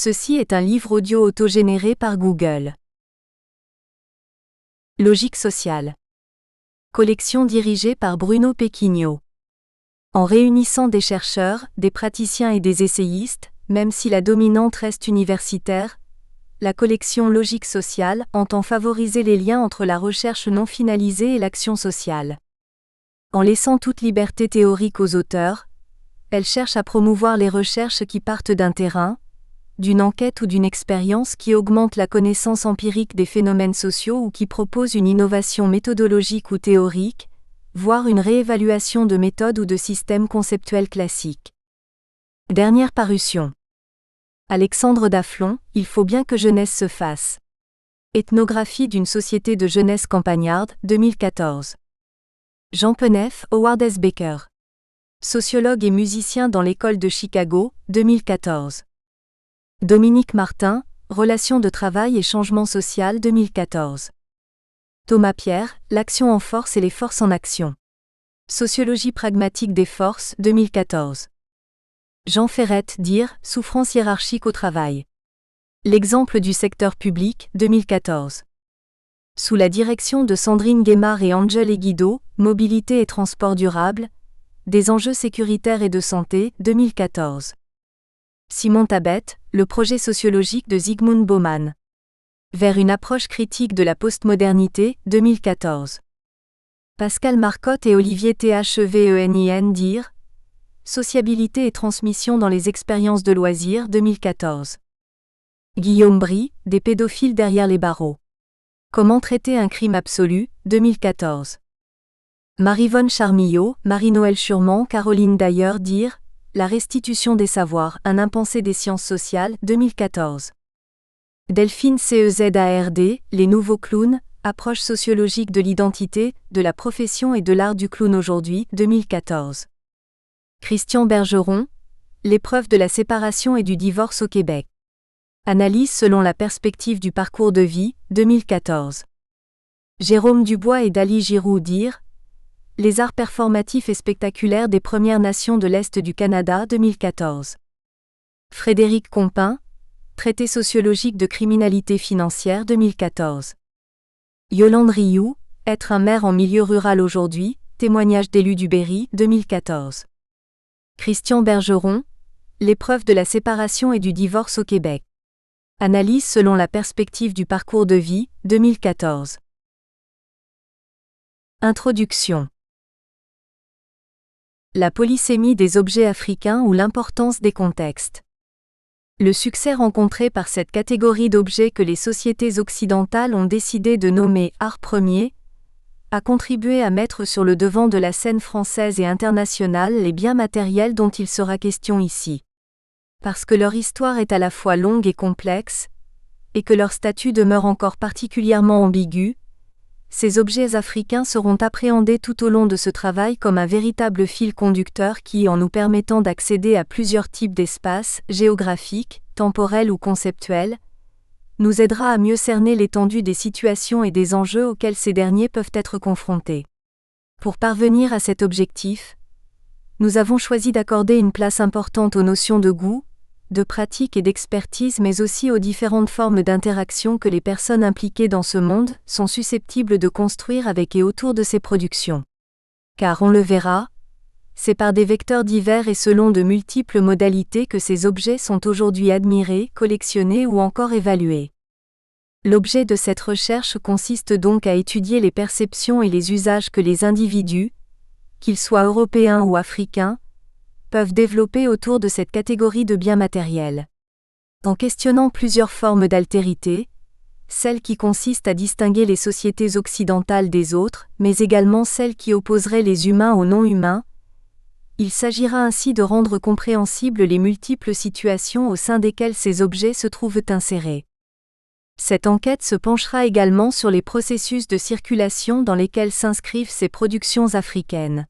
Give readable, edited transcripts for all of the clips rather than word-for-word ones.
Ceci est un livre audio autogénéré par Google. Logique sociale. Collection dirigée par Bruno Pequigno. En réunissant des chercheurs, des praticiens et des essayistes, même si la dominante reste universitaire, la collection Logique sociale entend favoriser les liens entre la recherche non finalisée et l'action sociale. En laissant toute liberté théorique aux auteurs, elle cherche à promouvoir les recherches qui partent d'un terrain, d'une enquête ou d'une expérience qui augmente la connaissance empirique des phénomènes sociaux ou qui propose une innovation méthodologique ou théorique, voire une réévaluation de méthodes ou de systèmes conceptuels classiques. Dernière parution. Alexandre Daflon, Il faut bien que jeunesse se fasse. Ethnographie d'une société de jeunesse campagnarde, 2014. Jean Penef, Howard S. Baker. Sociologue et musicien dans l'école de Chicago, 2014. Dominique Martin, Relations de travail et changement social 2014. Thomas Pierre, L'action en force et les forces en action. Sociologie pragmatique des forces 2014. Jean Ferrette, Dire, Souffrance hiérarchique au travail. L'exemple du secteur public 2014. Sous la direction de Sandrine Guémard et Angel Guido, Mobilité et transport durable, des enjeux sécuritaires et de santé 2014. Simon Tabet, Le projet sociologique de Zygmunt Bauman. Vers une approche critique de la postmodernité, 2014. Pascal Marcotte et Olivier Thevenin Dire, Sociabilité et transmission dans les expériences de loisirs, 2014. Guillaume Brie, Des pédophiles derrière les barreaux. Comment traiter un crime absolu, 2014. Maryvonne Charmillau, Marie-Noël Schurman, Caroline Dayer Dire, La restitution des savoirs, un impensé des sciences sociales, 2014. Delphine Cezard, Les nouveaux clowns, approche sociologique de l'identité, de la profession et de l'art du clown aujourd'hui, 2014. Christian Bergeron, L'épreuve de la séparation et du divorce au Québec. Analyse selon la perspective du parcours de vie, 2014. Jérôme Dubois et Dali Giroux Dire, Les arts performatifs et spectaculaires des Premières Nations de l'Est du Canada 2014. Frédéric Compin, Traité sociologique de criminalité financière 2014. Yolande Rioux, Être un maire en milieu rural aujourd'hui, témoignage d'élus du Berry 2014. Christian Bergeron, L'épreuve de la séparation et du divorce au Québec. Analyse selon la perspective du parcours de vie 2014. Introduction. La polysémie des objets africains ou l'importance des contextes. Le succès rencontré par cette catégorie d'objets que les sociétés occidentales ont décidé de nommer art premier a contribué à mettre sur le devant de la scène française et internationale les biens matériels dont il sera question ici. Parce que leur histoire est à la fois longue et complexe, et que leur statut demeure encore particulièrement ambigu, ces objets africains seront appréhendés tout au long de ce travail comme un véritable fil conducteur qui, en nous permettant d'accéder à plusieurs types d'espaces, géographiques, temporels ou conceptuels, nous aidera à mieux cerner l'étendue des situations et des enjeux auxquels ces derniers peuvent être confrontés. Pour parvenir à cet objectif, nous avons choisi d'accorder une place importante aux notions de goût, de pratique et d'expertise mais aussi aux différentes formes d'interaction que les personnes impliquées dans ce monde sont susceptibles de construire avec et autour de ces productions. Car on le verra, c'est par des vecteurs divers et selon de multiples modalités que ces objets sont aujourd'hui admirés, collectionnés ou encore évalués. L'objet de cette recherche consiste donc à étudier les perceptions et les usages que les individus, qu'ils soient européens ou africains, peuvent développer autour de cette catégorie de biens matériels. En questionnant plusieurs formes d'altérité, celle qui consiste à distinguer les sociétés occidentales des autres, mais également celle qui opposerait les humains aux non-humains, il s'agira ainsi de rendre compréhensibles les multiples situations au sein desquelles ces objets se trouvent insérés. Cette enquête se penchera également sur les processus de circulation dans lesquels s'inscrivent ces productions africaines.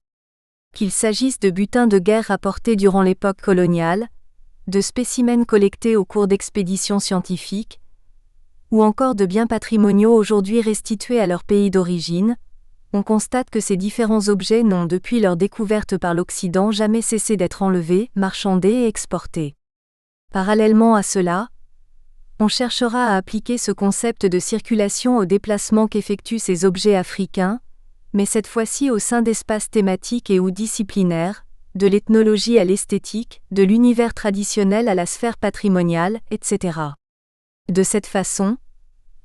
Qu'il s'agisse de butins de guerre rapportés durant l'époque coloniale, de spécimens collectés au cours d'expéditions scientifiques, ou encore de biens patrimoniaux aujourd'hui restitués à leur pays d'origine, on constate que ces différents objets n'ont depuis leur découverte par l'Occident jamais cessé d'être enlevés, marchandés et exportés. Parallèlement à cela, On cherchera à appliquer ce concept de circulation aux déplacements qu'effectuent ces objets africains, mais cette fois-ci au sein d'espaces thématiques et ou disciplinaires, de l'ethnologie à l'esthétique, de l'univers traditionnel à la sphère patrimoniale, etc. De cette façon,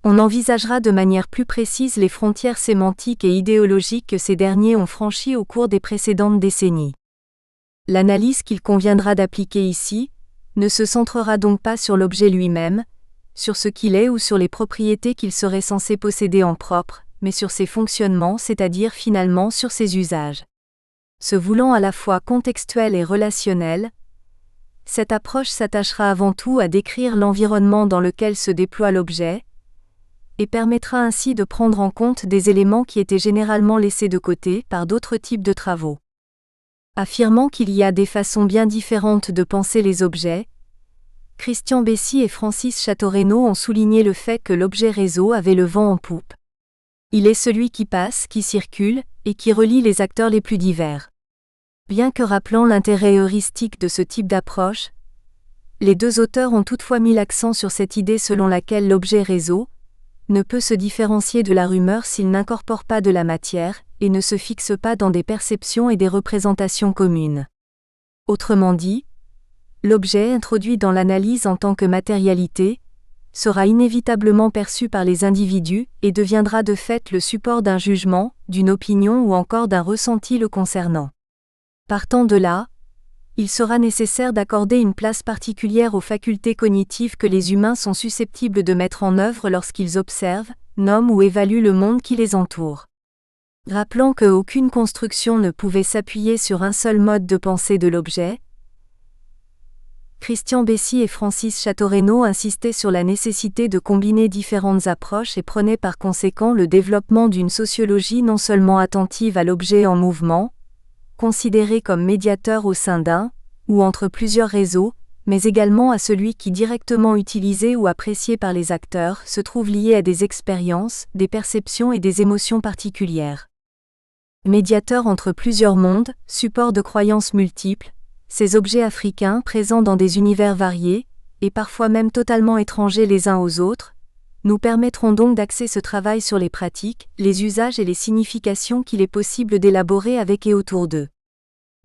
on envisagera de manière plus précise les frontières sémantiques et idéologiques que ces derniers ont franchies au cours des précédentes décennies. L'analyse qu'il conviendra d'appliquer ici ne se centrera donc pas sur l'objet lui-même, sur ce qu'il est ou sur les propriétés qu'il serait censé posséder en propre, mais sur ses fonctionnements, c'est-à-dire finalement sur ses usages. Se voulant à la fois contextuelle et relationnelle, cette approche s'attachera avant tout à décrire l'environnement dans lequel se déploie l'objet, et permettra ainsi de prendre en compte des éléments qui étaient généralement laissés de côté par d'autres types de travaux. Affirmant qu'il y a des façons bien différentes de penser les objets, Christian Bessy et Francis Chateaurenaud ont souligné le fait que l'objet réseau avait le vent en poupe. Il est celui qui passe, qui circule, et qui relie les acteurs les plus divers. Bien que rappelant l'intérêt heuristique de ce type d'approche, les deux auteurs ont toutefois mis l'accent sur cette idée selon laquelle l'objet réseau ne peut se différencier de la rumeur s'il n'incorpore pas de la matière, et ne se fixe pas dans des perceptions et des représentations communes. Autrement dit, l'objet introduit dans l'analyse en tant que matérialité sera inévitablement perçu par les individus et deviendra de fait le support d'un jugement, d'une opinion ou encore d'un ressenti le concernant. Partant de là, il sera nécessaire d'accorder une place particulière aux facultés cognitives que les humains sont susceptibles de mettre en œuvre lorsqu'ils observent, nomment ou évaluent le monde qui les entoure. Rappelant qu'aucune construction ne pouvait s'appuyer sur un seul mode de pensée de l'objet, Christian Bessy et Francis Chateaurenaud insistaient sur la nécessité de combiner différentes approches et prenaient par conséquent le développement d'une sociologie non seulement attentive à l'objet en mouvement, considéré comme médiateur au sein d'un, ou entre plusieurs réseaux, mais également à celui qui directement utilisé ou apprécié par les acteurs se trouve lié à des expériences, des perceptions et des émotions particulières. Médiateur entre plusieurs mondes, support de croyances multiples, ces objets africains présents dans des univers variés, et parfois même totalement étrangers les uns aux autres, nous permettront donc d'axer ce travail sur les pratiques, les usages et les significations qu'il est possible d'élaborer avec et autour d'eux.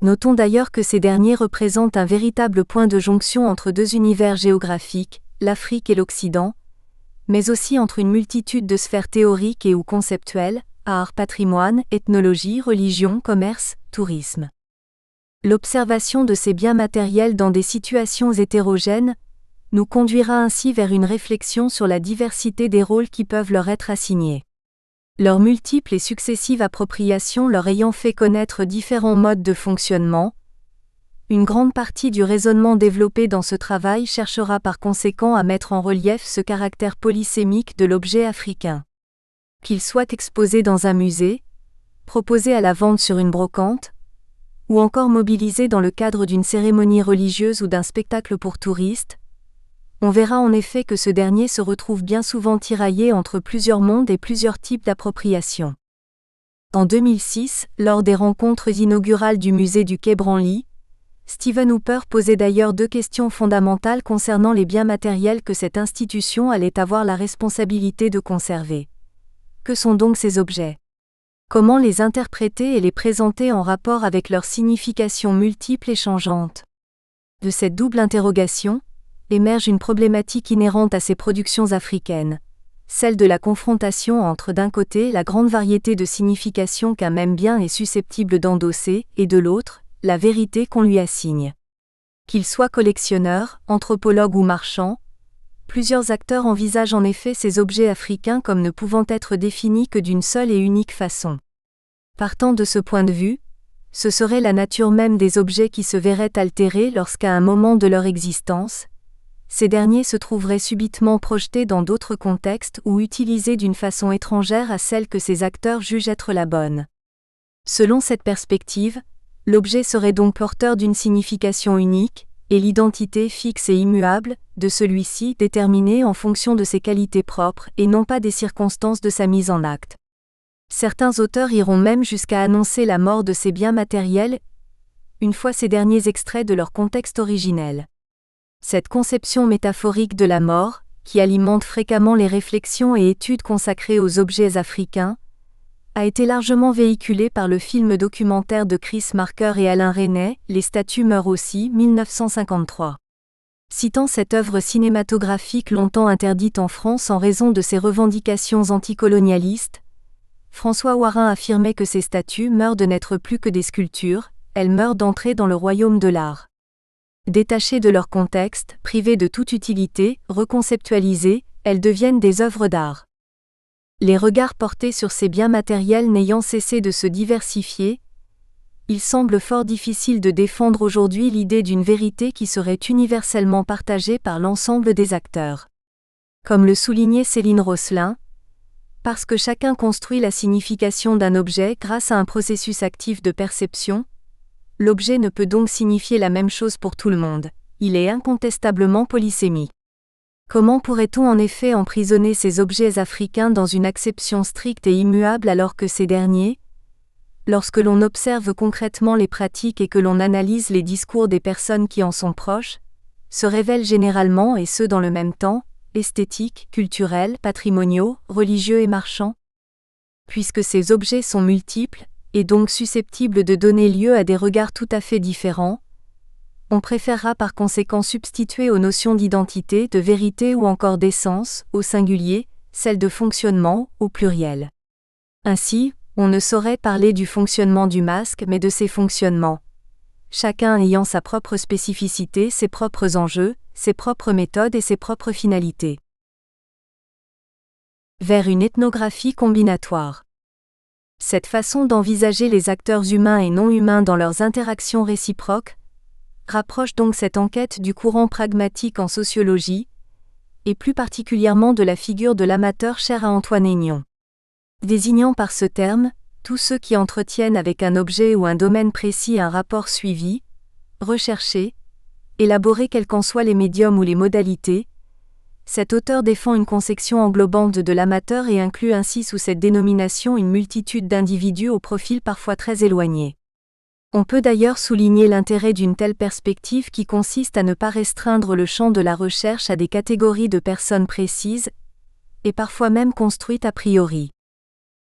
Notons d'ailleurs que ces derniers représentent un véritable point de jonction entre deux univers géographiques, l'Afrique et l'Occident, mais aussi entre une multitude de sphères théoriques et ou conceptuelles, art, patrimoine, ethnologie, religion, commerce, tourisme. L'observation de ces biens matériels dans des situations hétérogènes nous conduira ainsi vers une réflexion sur la diversité des rôles qui peuvent leur être assignés. Leurs multiples et successives appropriations leur ayant fait connaître différents modes de fonctionnement, une grande partie du raisonnement développé dans ce travail cherchera par conséquent à mettre en relief ce caractère polysémique de l'objet africain. Qu'il soit exposé dans un musée, proposé à la vente sur une brocante, ou encore mobilisé dans le cadre d'une cérémonie religieuse ou d'un spectacle pour touristes, on verra en effet que ce dernier se retrouve bien souvent tiraillé entre plusieurs mondes et plusieurs types d'appropriation. En 2006, lors des rencontres inaugurales du musée du Quai Branly, Stephen Hooper posait d'ailleurs deux questions fondamentales concernant les biens matériels que cette institution allait avoir la responsabilité de conserver. Que sont donc ces objets ? Comment les interpréter et les présenter en rapport avec leurs significations multiples et changeantes ? De cette double interrogation, émerge une problématique inhérente à ces productions africaines, celle de la confrontation entre d'un côté la grande variété de significations qu'un même bien est susceptible d'endosser, et de l'autre, la vérité qu'on lui assigne. Qu'ils soient collectionneurs, anthropologues ou marchands, plusieurs acteurs envisagent en effet ces objets africains comme ne pouvant être définis que d'une seule et unique façon. Partant de ce point de vue, ce serait la nature même des objets qui se verrait altérée lorsqu'à un moment de leur existence, ces derniers se trouveraient subitement projetés dans d'autres contextes ou utilisés d'une façon étrangère à celle que ces acteurs jugent être la bonne. Selon cette perspective, l'objet serait donc porteur d'une signification unique, et l'identité fixe et immuable de celui-ci déterminée en fonction de ses qualités propres et non pas des circonstances de sa mise en acte. Certains auteurs iront même jusqu'à annoncer la mort de ces biens matériels, une fois ces derniers extraits de leur contexte originel. Cette conception métaphorique de la mort qui alimente fréquemment les réflexions et études consacrées aux objets africains, a été largement véhiculé par le film documentaire de Chris Marker et Alain Resnais, Les statues meurent aussi, 1953. Citant cette œuvre cinématographique longtemps interdite en France en raison de ses revendications anticolonialistes, François Warin affirmait que ces statues meurent de n'être plus que des sculptures, elles meurent d'entrer dans le royaume de l'art. Détachées de leur contexte, privées de toute utilité, reconceptualisées, elles deviennent des œuvres d'art. Les regards portés sur ces biens matériels n'ayant cessé de se diversifier, il semble fort difficile de défendre aujourd'hui l'idée d'une vérité qui serait universellement partagée par l'ensemble des acteurs. Comme le soulignait Céline Rosselin, parce que chacun construit la signification d'un objet grâce à un processus actif de perception, l'objet ne peut donc signifier la même chose pour tout le monde, il est incontestablement polysémique. Comment pourrait-on en effet emprisonner ces objets africains dans une acception stricte et immuable alors que ces derniers, lorsque l'on observe concrètement les pratiques et que l'on analyse les discours des personnes qui en sont proches, se révèlent généralement et ce dans le même temps, esthétiques, culturels, patrimoniaux, religieux et marchands? Puisque ces objets sont multiples, et donc susceptibles de donner lieu à des regards tout à fait différents, on préférera par conséquent substituer aux notions d'identité, de vérité ou encore d'essence, au singulier, celles de fonctionnement, au pluriel. Ainsi, on ne saurait parler du fonctionnement du masque mais de ses fonctionnements, chacun ayant sa propre spécificité, ses propres enjeux, ses propres méthodes et ses propres finalités. Vers une ethnographie combinatoire. Cette façon d'envisager les acteurs humains et non humains dans leurs interactions réciproques rapproche donc cette enquête du courant pragmatique en sociologie, et plus particulièrement de la figure de l'amateur chère à Antoine Aignon. Désignant par ce terme, tous ceux qui entretiennent avec un objet ou un domaine précis un rapport suivi, recherché, élaboré quels qu'en soient les médiums ou les modalités, cet auteur défend une conception englobante de l'amateur et inclut ainsi sous cette dénomination une multitude d'individus au profil parfois très éloigné. On peut d'ailleurs souligner l'intérêt d'une telle perspective qui consiste à ne pas restreindre le champ de la recherche à des catégories de personnes précises, et parfois même construites a priori.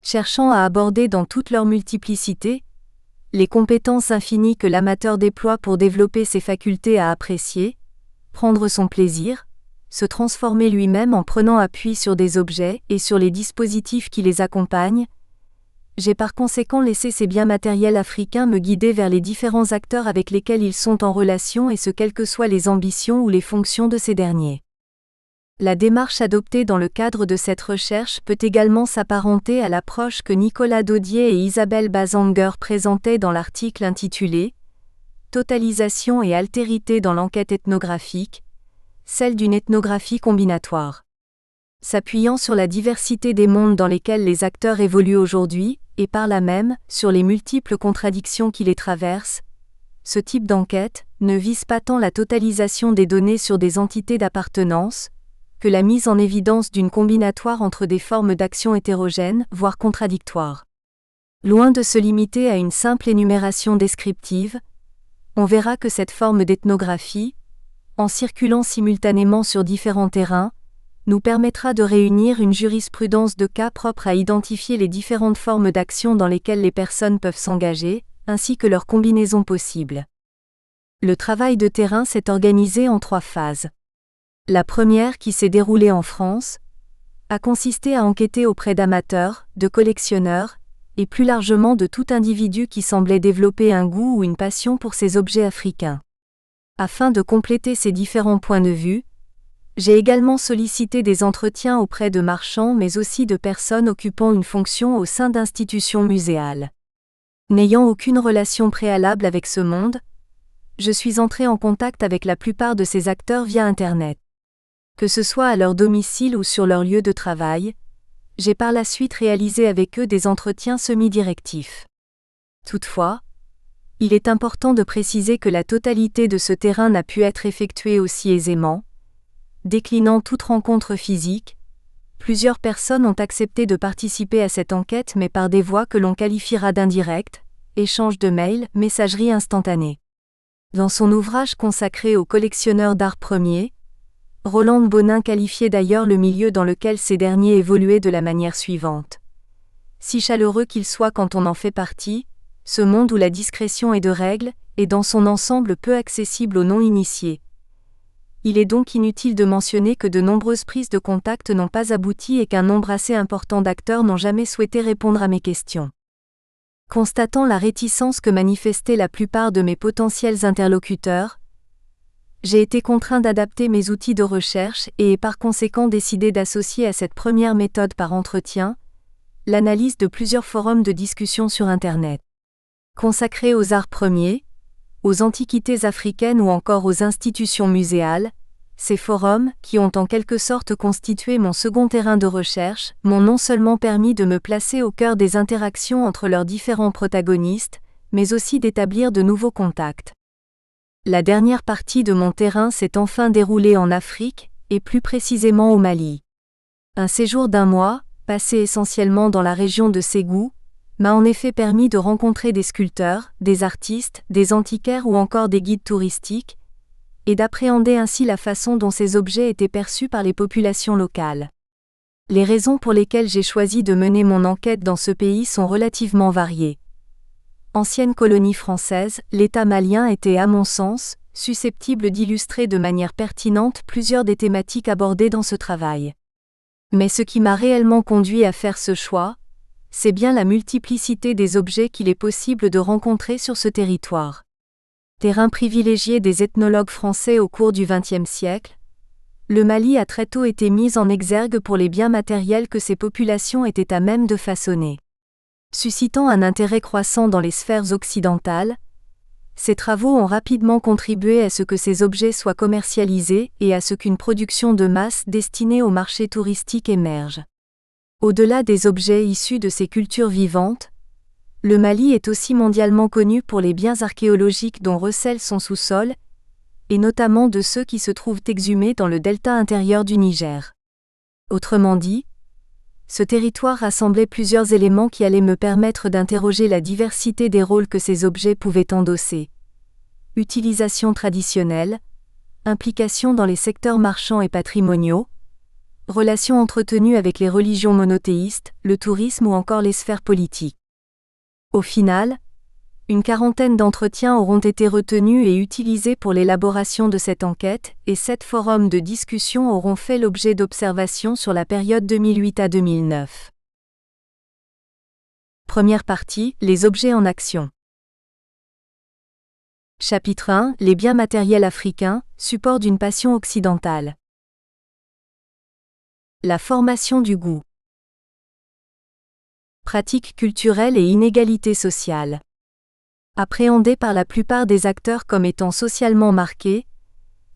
Cherchant à aborder dans toute leur multiplicité les compétences infinies que l'amateur déploie pour développer ses facultés à apprécier, prendre son plaisir, se transformer lui-même en prenant appui sur des objets et sur les dispositifs qui les accompagnent, j'ai par conséquent laissé ces biens matériels africains me guider vers les différents acteurs avec lesquels ils sont en relation et ce quelles que soient les ambitions ou les fonctions de ces derniers. La démarche adoptée dans le cadre de cette recherche peut également s'apparenter à l'approche que Nicolas Daudier et Isabelle Bazanger présentaient dans l'article intitulé « Totalisation et altérité dans l'enquête ethnographique », celle d'une ethnographie combinatoire. S'appuyant sur la diversité des mondes dans lesquels les acteurs évoluent aujourd'hui, et par là même, sur les multiples contradictions qui les traversent, ce type d'enquête ne vise pas tant la totalisation des données sur des entités d'appartenance, que la mise en évidence d'une combinatoire entre des formes d'action hétérogènes, voire contradictoires. Loin de se limiter à une simple énumération descriptive, on verra que cette forme d'ethnographie, en circulant simultanément sur différents terrains, nous permettra de réunir une jurisprudence de cas propre à identifier les différentes formes d'action dans lesquelles les personnes peuvent s'engager, ainsi que leurs combinaisons possibles. Le travail de terrain s'est organisé en 3 phases. La première, qui s'est déroulée en France, a consisté à enquêter auprès d'amateurs, de collectionneurs, et plus largement de tout individu qui semblait développer un goût ou une passion pour ces objets africains. Afin de compléter ces différents points de vue, j'ai également sollicité des entretiens auprès de marchands mais aussi de personnes occupant une fonction au sein d'institutions muséales. N'ayant aucune relation préalable avec ce monde, je suis entré en contact avec la plupart de ces acteurs via Internet. Que ce soit à leur domicile ou sur leur lieu de travail, j'ai par la suite réalisé avec eux des entretiens semi-directifs. Toutefois, il est important de préciser que la totalité de ce terrain n'a pu être effectuée aussi aisément. Déclinant toute rencontre physique, plusieurs personnes ont accepté de participer à cette enquête mais par des voies que l'on qualifiera d'indirectes, échange de mails, messagerie instantanée. Dans son ouvrage consacré aux collectionneurs d'art premiers, Roland Bonin qualifiait d'ailleurs le milieu dans lequel ces derniers évoluaient de la manière suivante. Si chaleureux qu'il soit quand on en fait partie, ce monde où la discrétion est de règle, est dans son ensemble peu accessible aux non-initiés. Il est donc inutile de mentionner que de nombreuses prises de contact n'ont pas abouti et qu'un nombre assez important d'acteurs n'ont jamais souhaité répondre à mes questions. Constatant la réticence que manifestaient la plupart de mes potentiels interlocuteurs, j'ai été contraint d'adapter mes outils de recherche et par conséquent décidé d'associer à cette première méthode par entretien l'analyse de plusieurs forums de discussion sur Internet. Consacrés aux arts premiers, aux antiquités africaines ou encore aux institutions muséales, ces forums, qui ont en quelque sorte constitué mon second terrain de recherche, m'ont non seulement permis de me placer au cœur des interactions entre leurs différents protagonistes, mais aussi d'établir de nouveaux contacts. La dernière partie de mon terrain s'est enfin déroulée en Afrique, et plus précisément au Mali. Un séjour d'1 mois, passé essentiellement dans la région de Ségou, m'a en effet permis de rencontrer des sculpteurs, des artistes, des antiquaires ou encore des guides touristiques, et d'appréhender ainsi la façon dont ces objets étaient perçus par les populations locales. Les raisons pour lesquelles j'ai choisi de mener mon enquête dans ce pays sont relativement variées. Ancienne colonie française, l'État malien était, à mon sens, susceptible d'illustrer de manière pertinente plusieurs des thématiques abordées dans ce travail. Mais ce qui m'a réellement conduit à faire ce choix, c'est bien la multiplicité des objets qu'il est possible de rencontrer sur ce territoire. Terrain privilégié des ethnologues français au cours du XXe siècle, le Mali a très tôt été mis en exergue pour les biens matériels que ces populations étaient à même de façonner. Suscitant un intérêt croissant dans les sphères occidentales, ces travaux ont rapidement contribué à ce que ces objets soient commercialisés et à ce qu'une production de masse destinée au marché touristique émerge. Au-delà des objets issus de ces cultures vivantes, le Mali est aussi mondialement connu pour les biens archéologiques dont recèle son sous-sol, et notamment de ceux qui se trouvent exhumés dans le delta intérieur du Niger. Autrement dit, ce territoire rassemblait plusieurs éléments qui allaient me permettre d'interroger la diversité des rôles que ces objets pouvaient endosser. Utilisation traditionnelle, implication dans les secteurs marchands et patrimoniaux, relations entretenues avec les religions monothéistes, le tourisme ou encore les sphères politiques. Au final, une quarantaine d'entretiens auront été retenus et utilisés pour l'élaboration de cette enquête, et 7 forums de discussion auront fait l'objet d'observations sur la période 2008 à 2009. Première partie, les objets en action. Chapitre 1, les biens matériels africains, support d'une passion occidentale. La formation du goût. Pratiques culturelles et inégalités sociales. Appréhendées par la plupart des acteurs comme étant socialement marquées,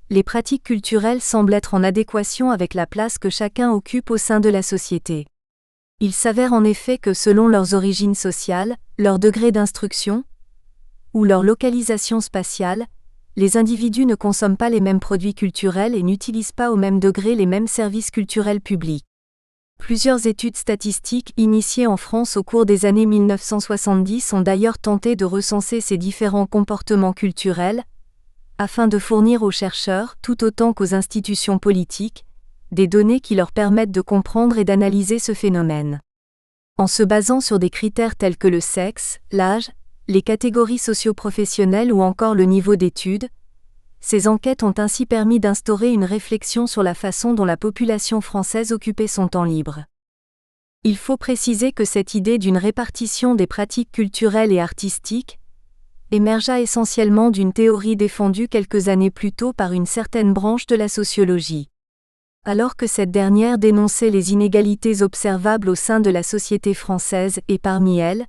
les pratiques culturelles semblent être en adéquation avec la place que chacun occupe au sein de la société. Il s'avère en effet que selon leurs origines sociales, leur degré d'instruction, ou leur localisation spatiale, les individus ne consomment pas les mêmes produits culturels et n'utilisent pas au même degré les mêmes services culturels publics. Plusieurs études statistiques initiées en France au cours des années 1970 ont d'ailleurs tenté de recenser ces différents comportements culturels, afin de fournir aux chercheurs, tout autant qu'aux institutions politiques, des données qui leur permettent de comprendre et d'analyser ce phénomène. En se basant sur des critères tels que le sexe, l'âge, les catégories socio-professionnelles ou encore le niveau d'études, ces enquêtes ont ainsi permis d'instaurer une réflexion sur la façon dont la population française occupait son temps libre. Il faut préciser que cette idée d'une répartition des pratiques culturelles et artistiques émergea essentiellement d'une théorie défendue quelques années plus tôt par une certaine branche de la sociologie. Alors que cette dernière dénonçait les inégalités observables au sein de la société française et parmi elles,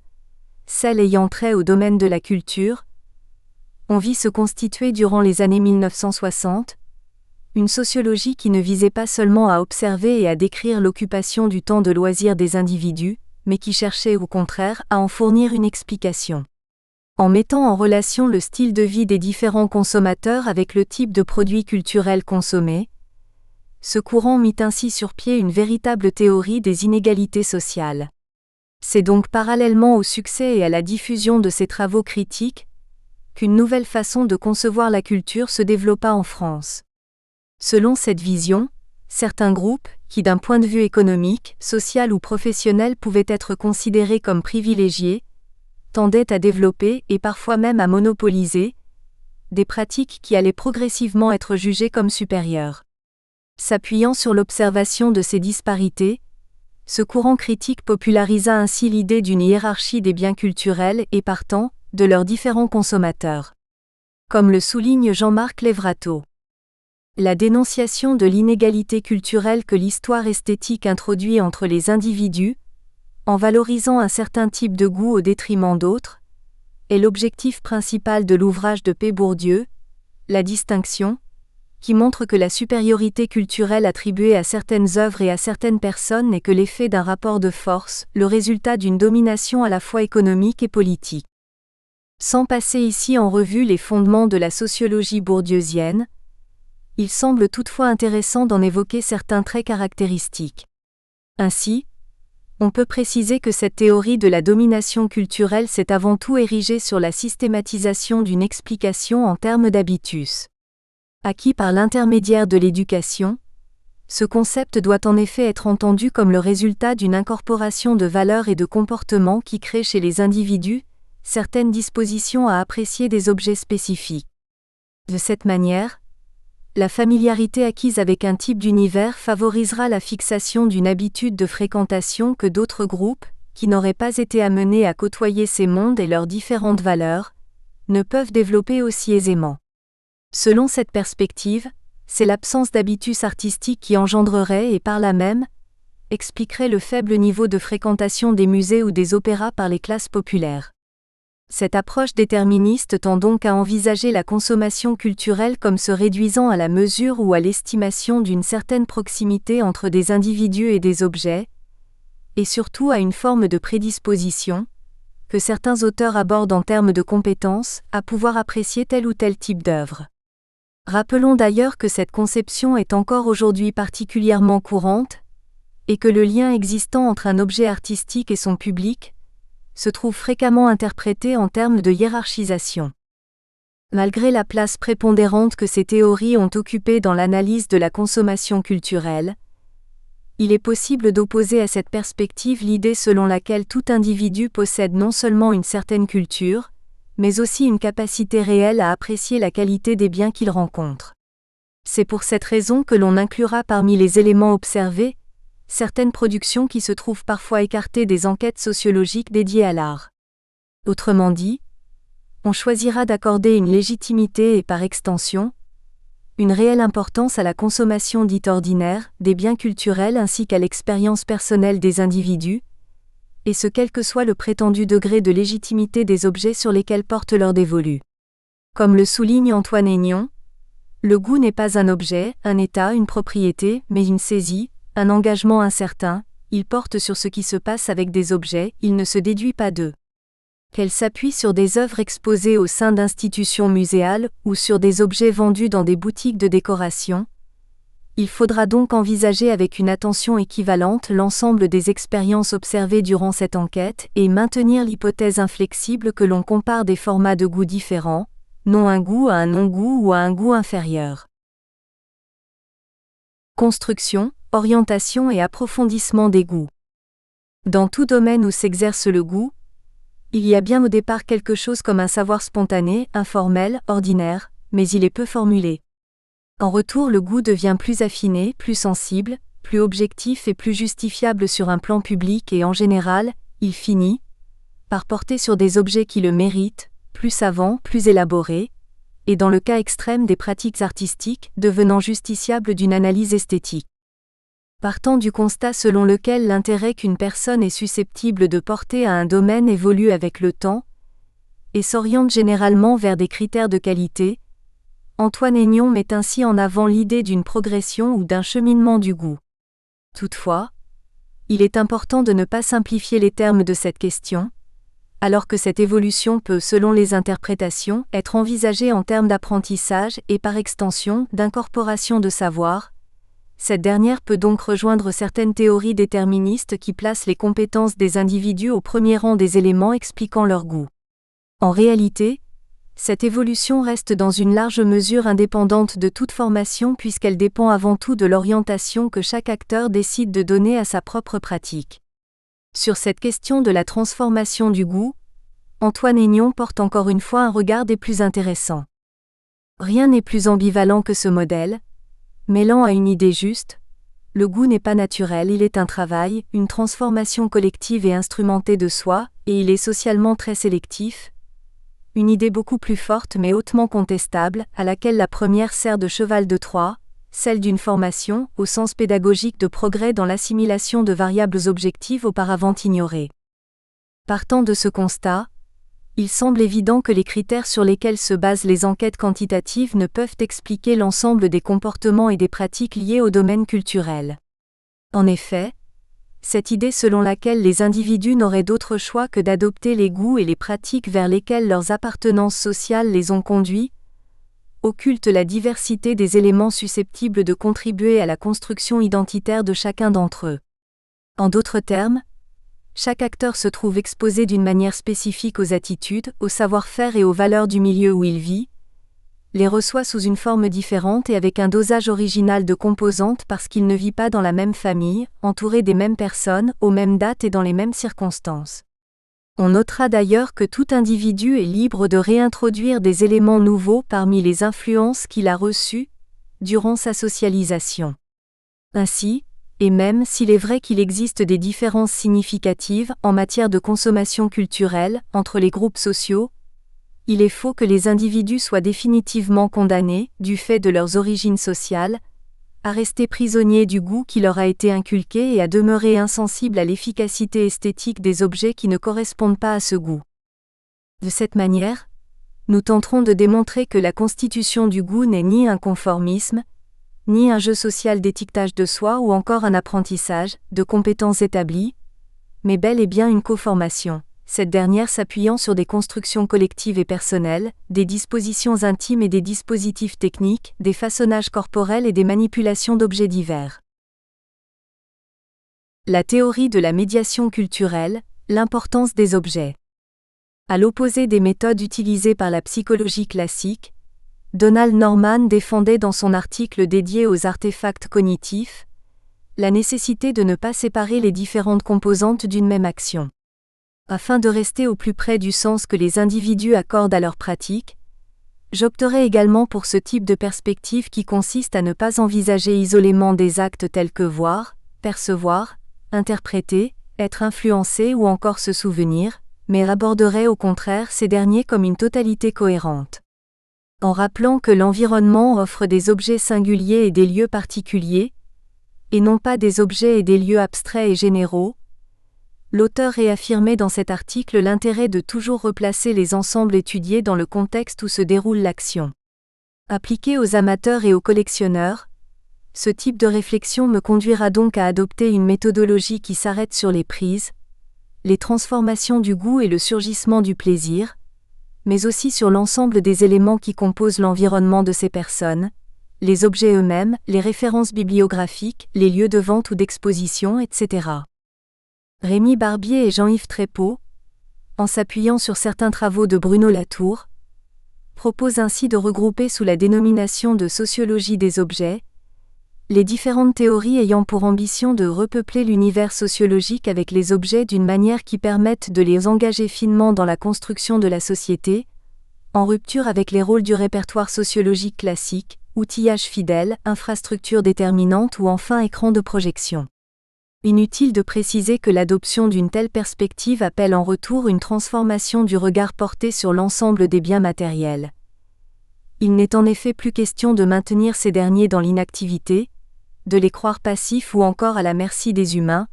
celles ayant trait au domaine de la culture, on vit se constituer durant les années 1960, une sociologie qui ne visait pas seulement à observer et à décrire l'occupation du temps de loisir des individus, mais qui cherchait au contraire à en fournir une explication. En mettant en relation le style de vie des différents consommateurs avec le type de produits culturels consommés, ce courant mit ainsi sur pied une véritable théorie des inégalités sociales. C'est donc parallèlement au succès et à la diffusion de ces travaux critiques qu'une nouvelle façon de concevoir la culture se développa en France. Selon cette vision, certains groupes, qui d'un point de vue économique, social ou professionnel pouvaient être considérés comme privilégiés, tendaient à développer et parfois même à monopoliser des pratiques qui allaient progressivement être jugées comme supérieures. S'appuyant sur l'observation de ces disparités, ce courant critique popularisa ainsi l'idée d'une hiérarchie des biens culturels et partant, de leurs différents consommateurs. Comme le souligne Jean-Marc Levrato. La dénonciation de l'inégalité culturelle que l'histoire esthétique introduit entre les individus, en valorisant un certain type de goût au détriment d'autres, est l'objectif principal de l'ouvrage de P. Bourdieu, La distinction, qui montre que la supériorité culturelle attribuée à certaines œuvres et à certaines personnes n'est que l'effet d'un rapport de force, le résultat d'une domination à la fois économique et politique. Sans passer ici en revue les fondements de la sociologie bourdieusienne, il semble toutefois intéressant d'en évoquer certains traits caractéristiques. Ainsi, on peut préciser que cette théorie de la domination culturelle s'est avant tout érigée sur la systématisation d'une explication en termes d'habitus. Acquis par l'intermédiaire de l'éducation, ce concept doit en effet être entendu comme le résultat d'une incorporation de valeurs et de comportements qui créent chez les individus certaines dispositions à apprécier des objets spécifiques. De cette manière, la familiarité acquise avec un type d'univers favorisera la fixation d'une habitude de fréquentation que d'autres groupes, qui n'auraient pas été amenés à côtoyer ces mondes et leurs différentes valeurs, ne peuvent développer aussi aisément. Selon cette perspective, c'est l'absence d'habitus artistiques qui engendrerait et par là même, expliquerait le faible niveau de fréquentation des musées ou des opéras par les classes populaires. Cette approche déterministe tend donc à envisager la consommation culturelle comme se réduisant à la mesure ou à l'estimation d'une certaine proximité entre des individus et des objets, et surtout à une forme de prédisposition, que certains auteurs abordent en termes de compétences, à pouvoir apprécier tel ou tel type d'œuvre. Rappelons d'ailleurs que cette conception est encore aujourd'hui particulièrement courante, et que le lien existant entre un objet artistique et son public se trouve fréquemment interprété en termes de hiérarchisation. Malgré la place prépondérante que ces théories ont occupée dans l'analyse de la consommation culturelle, il est possible d'opposer à cette perspective l'idée selon laquelle tout individu possède non seulement une certaine culture, mais aussi une capacité réelle à apprécier la qualité des biens qu'il rencontre. C'est pour cette raison que l'on inclura parmi les éléments observés certaines productions qui se trouvent parfois écartées des enquêtes sociologiques dédiées à l'art. Autrement dit, on choisira d'accorder une légitimité et par extension, une réelle importance à la consommation dite ordinaire, des biens culturels ainsi qu'à l'expérience personnelle des individus, et ce quel que soit le prétendu degré de légitimité des objets sur lesquels portent leur dévolu. Comme le souligne Antoine Aignan, le goût n'est pas un objet, un état, une propriété, mais une saisie, un engagement incertain, il porte sur ce qui se passe avec des objets, il ne se déduit pas d'eux. Qu'elle s'appuie sur des œuvres exposées au sein d'institutions muséales ou sur des objets vendus dans des boutiques de décoration, il faudra donc envisager avec une attention équivalente l'ensemble des expériences observées durant cette enquête et maintenir l'hypothèse inflexible que l'on compare des formats de goût différents, non un goût à un non-goût ou à un goût inférieur. Construction, orientation et approfondissement des goûts. Dans tout domaine où s'exerce le goût, il y a bien au départ quelque chose comme un savoir spontané, informel, ordinaire, mais il est peu formulé. En retour, le goût devient plus affiné, plus sensible, plus objectif et plus justifiable sur un plan public et en général, il finit par porter sur des objets qui le méritent, plus savants, plus élaborés, et dans le cas extrême des pratiques artistiques, devenant justiciables d'une analyse esthétique. Partant du constat selon lequel l'intérêt qu'une personne est susceptible de porter à un domaine évolue avec le temps, et s'oriente généralement vers des critères de qualité, Antoine Aignan met ainsi en avant l'idée d'une progression ou d'un cheminement du goût. Toutefois, il est important de ne pas simplifier les termes de cette question, alors que cette évolution peut, selon les interprétations, être envisagée en termes d'apprentissage et par extension, d'incorporation de savoir. Cette dernière peut donc rejoindre certaines théories déterministes qui placent les compétences des individus au premier rang des éléments expliquant leur goût. En réalité, Cette évolution reste dans une large mesure indépendante de toute formation puisqu'elle dépend avant tout de l'orientation que chaque acteur décide de donner à sa propre pratique. Sur cette question de la transformation du goût, Antoine Aignon porte encore une fois un regard des plus intéressants. Rien n'est plus ambivalent que ce modèle, mêlant à une idée juste, le goût n'est pas naturel, il est un travail, une transformation collective et instrumentée de soi, et il est socialement très sélectif. Une idée beaucoup plus forte mais hautement contestable, à laquelle la première sert de cheval de Troie, celle d'une formation, au sens pédagogique de progrès dans l'assimilation de variables objectives auparavant ignorées. Partant de ce constat, il semble évident que les critères sur lesquels se basent les enquêtes quantitatives ne peuvent expliquer l'ensemble des comportements et des pratiques liés au domaine culturel. En effet, cette idée selon laquelle les individus n'auraient d'autre choix que d'adopter les goûts et les pratiques vers lesquels leurs appartenances sociales les ont conduits, occulte la diversité des éléments susceptibles de contribuer à la construction identitaire de chacun d'entre eux. En d'autres termes, chaque acteur se trouve exposé d'une manière spécifique aux attitudes, au savoir-faire et aux valeurs du milieu où il vit, les reçoit sous une forme différente et avec un dosage original de composantes parce qu'il ne vit pas dans la même famille, entouré des mêmes personnes, aux mêmes dates et dans les mêmes circonstances. On notera d'ailleurs que tout individu est libre de réintroduire des éléments nouveaux parmi les influences qu'il a reçues durant sa socialisation. Ainsi, et même s'il est vrai qu'il existe des différences significatives en matière de consommation culturelle entre les groupes sociaux, il est faux que les individus soient définitivement condamnés, du fait de leurs origines sociales, à rester prisonniers du goût qui leur a été inculqué et à demeurer insensibles à l'efficacité esthétique des objets qui ne correspondent pas à ce goût. De cette manière, nous tenterons de démontrer que la constitution du goût n'est ni un conformisme, ni un jeu social d'étiquetage de soi ou encore un apprentissage de compétences établies, mais bel et bien une coformation, cette dernière s'appuyant sur des constructions collectives et personnelles, des dispositions intimes et des dispositifs techniques, des façonnages corporels et des manipulations d'objets divers. La théorie de la médiation culturelle, l'importance des objets. À l'opposé des méthodes utilisées par la psychologie classique, Donald Norman défendait dans son article dédié aux artefacts cognitifs la nécessité de ne pas séparer les différentes composantes d'une même action. Afin de rester au plus près du sens que les individus accordent à leur pratique, j'opterai également pour ce type de perspective qui consiste à ne pas envisager isolément des actes tels que voir, percevoir, interpréter, être influencé ou encore se souvenir, mais aborderai au contraire ces derniers comme une totalité cohérente. En rappelant que l'environnement offre des objets singuliers et des lieux particuliers, et non pas des objets et des lieux abstraits et généraux, l'auteur réaffirmait dans cet article l'intérêt de toujours replacer les ensembles étudiés dans le contexte où se déroule l'action. Appliqué aux amateurs et aux collectionneurs, ce type de réflexion me conduira donc à adopter une méthodologie qui s'arrête sur les prises, les transformations du goût et le surgissement du plaisir, mais aussi sur l'ensemble des éléments qui composent l'environnement de ces personnes, les objets eux-mêmes, les références bibliographiques, les lieux de vente ou d'exposition, etc. Rémi Barbier et Jean-Yves Trépeau, en s'appuyant sur certains travaux de Bruno Latour, proposent ainsi de regrouper sous la dénomination de sociologie des objets les différentes théories ayant pour ambition de repeupler l'univers sociologique avec les objets d'une manière qui permette de les engager finement dans la construction de la société, en rupture avec les rôles du répertoire sociologique classique, outillage fidèle, infrastructure déterminante ou enfin écran de projection. Inutile de préciser que l'adoption d'une telle perspective appelle en retour une transformation du regard porté sur l'ensemble des biens matériels. Il n'est en effet plus question de maintenir ces derniers dans l'inactivité, de les croire passifs ou encore à la merci des humains,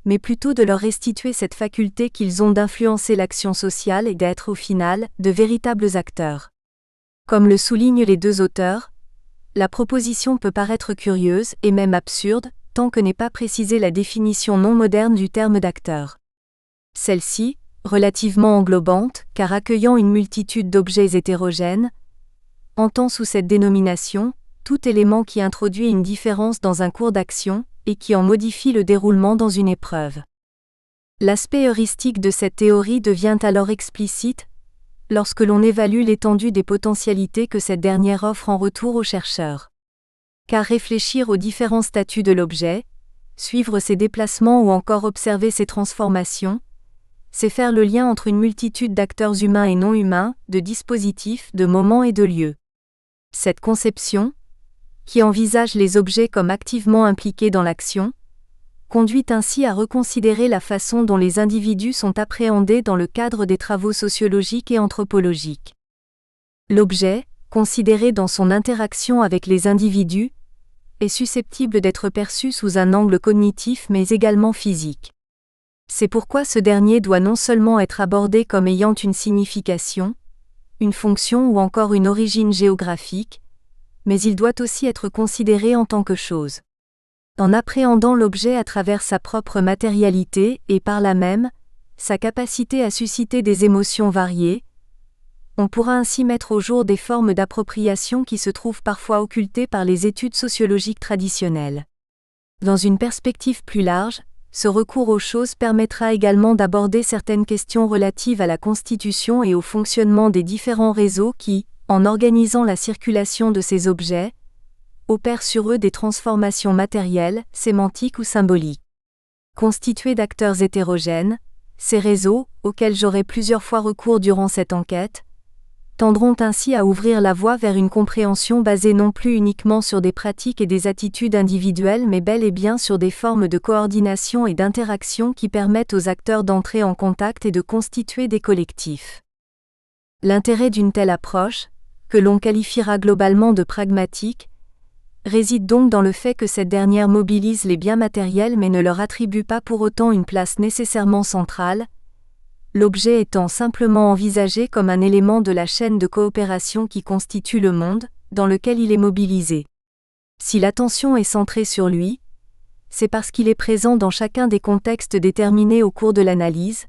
mais plutôt de leur restituer cette faculté qu'ils ont d'influencer l'action sociale et d'être au final de véritables acteurs. Comme le soulignent les deux auteurs, la proposition peut paraître curieuse et même absurde, tant que n'est pas précisée la définition non moderne du terme d'acteur. Celle-ci, relativement englobante, car accueillant une multitude d'objets hétérogènes, entend sous cette dénomination tout élément qui introduit une différence dans un cours d'action et qui en modifie le déroulement dans une épreuve. L'aspect heuristique de cette théorie devient alors explicite, lorsque l'on évalue l'étendue des potentialités que cette dernière offre en retour aux chercheurs. Car réfléchir aux différents statuts de l'objet, suivre ses déplacements ou encore observer ses transformations, c'est faire le lien entre une multitude d'acteurs humains et non humains, de dispositifs, de moments et de lieux. Cette conception, qui envisage les objets comme activement impliqués dans l'action, conduit ainsi à reconsidérer la façon dont les individus sont appréhendés dans le cadre des travaux sociologiques et anthropologiques. L'objet, considéré dans son interaction avec les individus, est susceptible d'être perçu sous un angle cognitif mais également physique. C'est pourquoi ce dernier doit non seulement être abordé comme ayant une signification, une fonction ou encore une origine géographique, mais il doit aussi être considéré en tant que chose. En appréhendant l'objet à travers sa propre matérialité et par là même, sa capacité à susciter des émotions variées, on pourra ainsi mettre au jour des formes d'appropriation qui se trouvent parfois occultées par les études sociologiques traditionnelles. Dans une perspective plus large, ce recours aux choses permettra également d'aborder certaines questions relatives à la constitution et au fonctionnement des différents réseaux qui, en organisant la circulation de ces objets, opèrent sur eux des transformations matérielles, sémantiques ou symboliques. Constitués d'acteurs hétérogènes, ces réseaux, auxquels j'aurai plusieurs fois recours durant cette enquête, tendront ainsi à ouvrir la voie vers une compréhension basée non plus uniquement sur des pratiques et des attitudes individuelles mais bel et bien sur des formes de coordination et d'interaction qui permettent aux acteurs d'entrer en contact et de constituer des collectifs. L'intérêt d'une telle approche, que l'on qualifiera globalement de pragmatique, réside donc dans le fait que cette dernière mobilise les biens matériels mais ne leur attribue pas pour autant une place nécessairement centrale, l'objet étant simplement envisagé comme un élément de la chaîne de coopération qui constitue le monde, dans lequel il est mobilisé. Si l'attention est centrée sur lui, c'est parce qu'il est présent dans chacun des contextes déterminés au cours de l'analyse,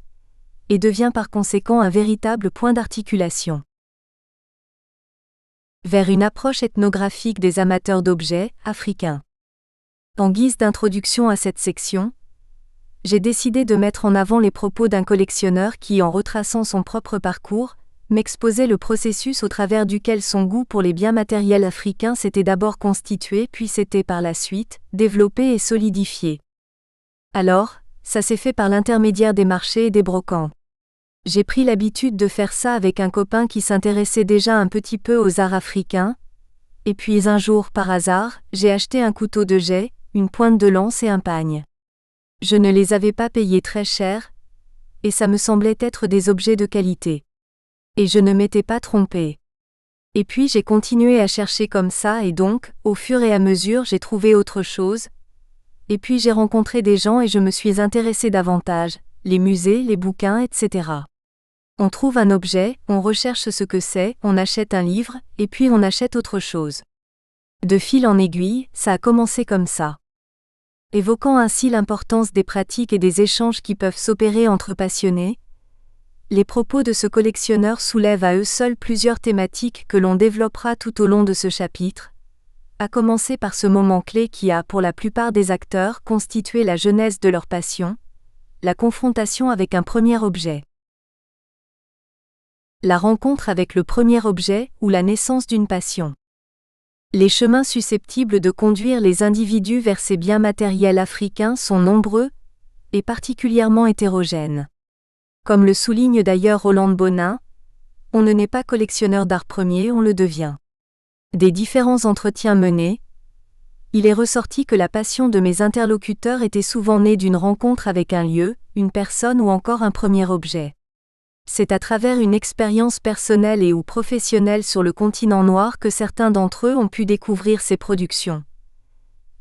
et devient par conséquent un véritable point d'articulation. Vers une approche ethnographique des amateurs d'objets africains. En guise d'introduction à cette section, j'ai décidé de mettre en avant les propos d'un collectionneur qui, en retraçant son propre parcours, m'exposait le processus au travers duquel son goût pour les biens matériels africains s'était d'abord constitué puis s'était par la suite développé et solidifié. Alors, ça s'est fait par l'intermédiaire des marchés et des brocantes. J'ai pris l'habitude de faire ça avec un copain qui s'intéressait déjà un petit peu aux arts africains, et puis un jour, par hasard, j'ai acheté un couteau de jet, une pointe de lance et un pagne. Je ne les avais pas payés très cher, et ça me semblait être des objets de qualité. Et je ne m'étais pas trompé. Et puis j'ai continué à chercher comme ça et donc, au fur et à mesure j'ai trouvé autre chose, et puis j'ai rencontré des gens et je me suis intéressé davantage, les musées, les bouquins, etc. On trouve un objet, on recherche ce que c'est, on achète un livre, et puis on achète autre chose. De fil en aiguille, ça a commencé comme ça. Évoquant ainsi l'importance des pratiques et des échanges qui peuvent s'opérer entre passionnés, les propos de ce collectionneur soulèvent à eux seuls plusieurs thématiques que l'on développera tout au long de ce chapitre, à commencer par ce moment clé qui a, pour la plupart des acteurs, constitué la genèse de leur passion, la confrontation avec un premier objet. La rencontre avec le premier objet ou la naissance d'une passion. Les chemins susceptibles de conduire les individus vers ces biens matériels africains sont nombreux et particulièrement hétérogènes. Comme le souligne d'ailleurs Rolande Bonin, on ne naît pas collectionneur d'art premier, on le devient. Des différents entretiens menés, il est ressorti que la passion de mes interlocuteurs était souvent née d'une rencontre avec un lieu, une personne ou encore un premier objet. C'est à travers une expérience personnelle et ou professionnelle sur le continent noir que certains d'entre eux ont pu découvrir ces productions.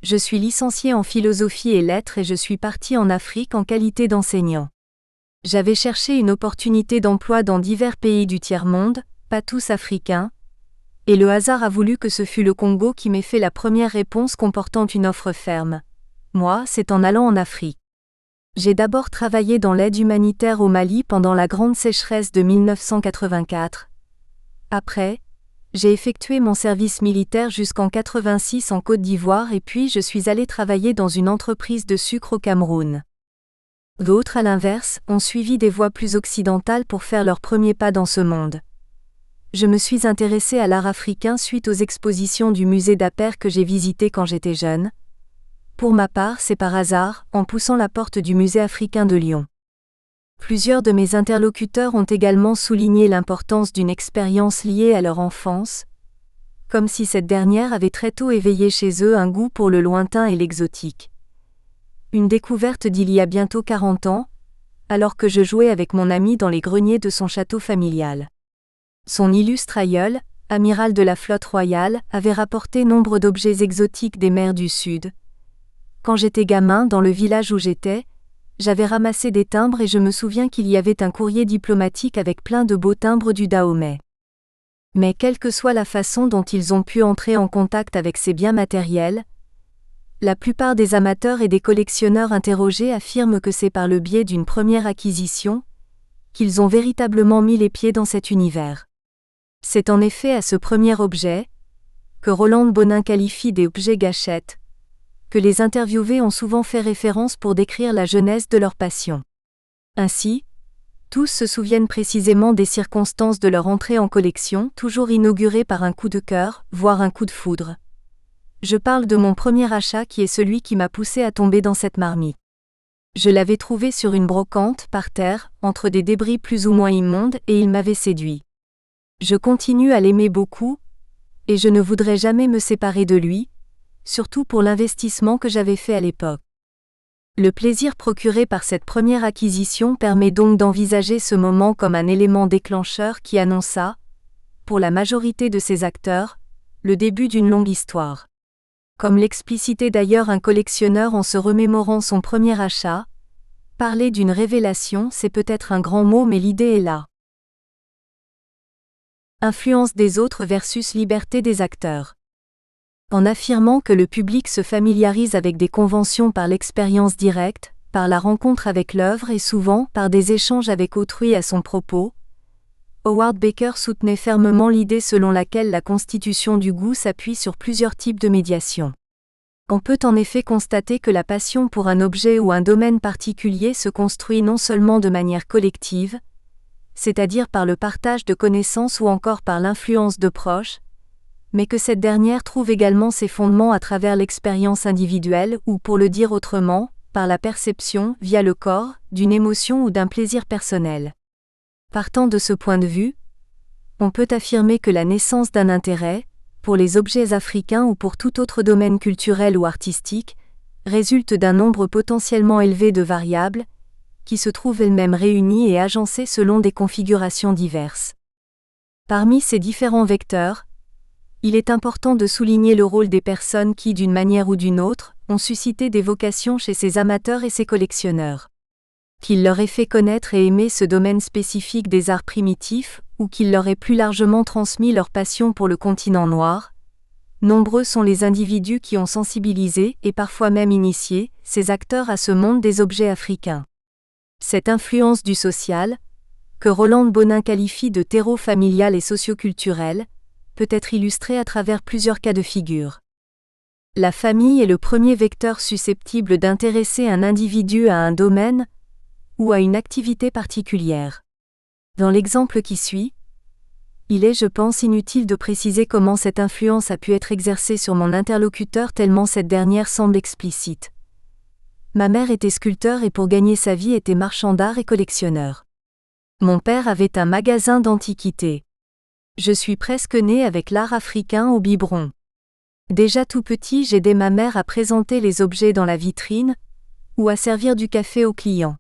Je suis licencié en philosophie et lettres et je suis parti en Afrique en qualité d'enseignant. J'avais cherché une opportunité d'emploi dans divers pays du tiers-monde, pas tous africains, et le hasard a voulu que ce fût le Congo qui m'ait fait la première réponse comportant une offre ferme. Moi, c'est en allant en Afrique. J'ai d'abord travaillé dans l'aide humanitaire au Mali pendant la grande sécheresse de 1984. Après, j'ai effectué mon service militaire jusqu'en 86 en Côte d'Ivoire et puis je suis allé travailler dans une entreprise de sucre au Cameroun. D'autres, à l'inverse, ont suivi des voies plus occidentales pour faire leurs premiers pas dans ce monde. je me suis intéressée à l'art africain suite aux expositions du musée d'Aper que j'ai visité quand j'étais jeune. Pour ma part, c'est par hasard, en poussant la porte du musée africain de Lyon. Plusieurs de mes interlocuteurs ont également souligné l'importance d'une expérience liée à leur enfance, comme si cette dernière avait très tôt éveillé chez eux un goût pour le lointain et l'exotique. Une découverte d'il y a bientôt 40 ans, alors que je jouais avec mon ami dans les greniers de son château familial. Son illustre aïeul, amiral de la flotte royale, avait rapporté nombre d'objets exotiques des mers du Sud. Quand j'étais gamin, dans le village où j'étais, j'avais ramassé des timbres et je me souviens qu'il y avait un courrier diplomatique avec plein de beaux timbres du Dahomey. Mais quelle que soit la façon dont ils ont pu entrer en contact avec ces biens matériels, la plupart des amateurs et des collectionneurs interrogés affirment que c'est par le biais d'une première acquisition qu'ils ont véritablement mis les pieds dans cet univers. C'est en effet à ce premier objet, que Rolande Bonin qualifie d'objet gâchette, que les interviewés ont souvent fait référence pour décrire la jeunesse de leur passion. Ainsi, tous se souviennent précisément des circonstances de leur entrée en collection, toujours inaugurée par un coup de cœur, voire un coup de foudre. Je parle de mon premier achat qui est celui qui m'a poussé à tomber dans cette marmite. Je l'avais trouvé sur une brocante, par terre, entre des débris plus ou moins immondes, et il m'avait séduit. Je continue à l'aimer beaucoup, et je ne voudrais jamais me séparer de lui, surtout pour l'investissement que j'avais fait à l'époque. Le plaisir procuré par cette première acquisition permet donc d'envisager ce moment comme un élément déclencheur qui annonça, pour la majorité de ses acteurs, le début d'une longue histoire. Comme l'explicitait d'ailleurs un collectionneur en se remémorant son premier achat, parler d'une révélation, c'est peut-être un grand mot mais l'idée est là. Influence des autres versus liberté des acteurs. En affirmant que le public se familiarise avec des conventions par l'expérience directe, par la rencontre avec l'œuvre et souvent par des échanges avec autrui à son propos, Howard Baker soutenait fermement l'idée selon laquelle la constitution du goût s'appuie sur plusieurs types de médiation. On peut en effet constater que la passion pour un objet ou un domaine particulier se construit non seulement de manière collective, c'est-à-dire par le partage de connaissances ou encore par l'influence de proches, mais que cette dernière trouve également ses fondements à travers l'expérience individuelle ou, pour le dire autrement, par la perception, via le corps, d'une émotion ou d'un plaisir personnel. Partant de ce point de vue, on peut affirmer que la naissance d'un intérêt, pour les objets africains ou pour tout autre domaine culturel ou artistique, résulte d'un nombre potentiellement élevé de variables, qui se trouvent elles-mêmes réunies et agencées selon des configurations diverses. Parmi ces différents vecteurs, il est important de souligner le rôle des personnes qui, d'une manière ou d'une autre, ont suscité des vocations chez ces amateurs et ces collectionneurs. Qu'il leur ait fait connaître et aimer ce domaine spécifique des arts primitifs, ou qu'il leur ait plus largement transmis leur passion pour le continent noir, nombreux sont les individus qui ont sensibilisé, et parfois même initié, ces acteurs à ce monde des objets africains. Cette influence du social, que Rolande Bonin qualifie de terreau familial et socioculturel, peut être illustrée à travers plusieurs cas de figure. La famille est le premier vecteur susceptible d'intéresser un individu à un domaine ou à une activité particulière. Dans l'exemple qui suit, il est, je pense, inutile de préciser comment cette influence a pu être exercée sur mon interlocuteur tellement cette dernière semble explicite. Ma mère était sculpteur et pour gagner sa vie était marchand d'art et collectionneur. Mon père avait un magasin d'antiquités. Je suis presque née avec l'art africain au biberon. Déjà tout petit, j'aidais ma mère à présenter les objets dans la vitrine, ou à servir du café aux clients.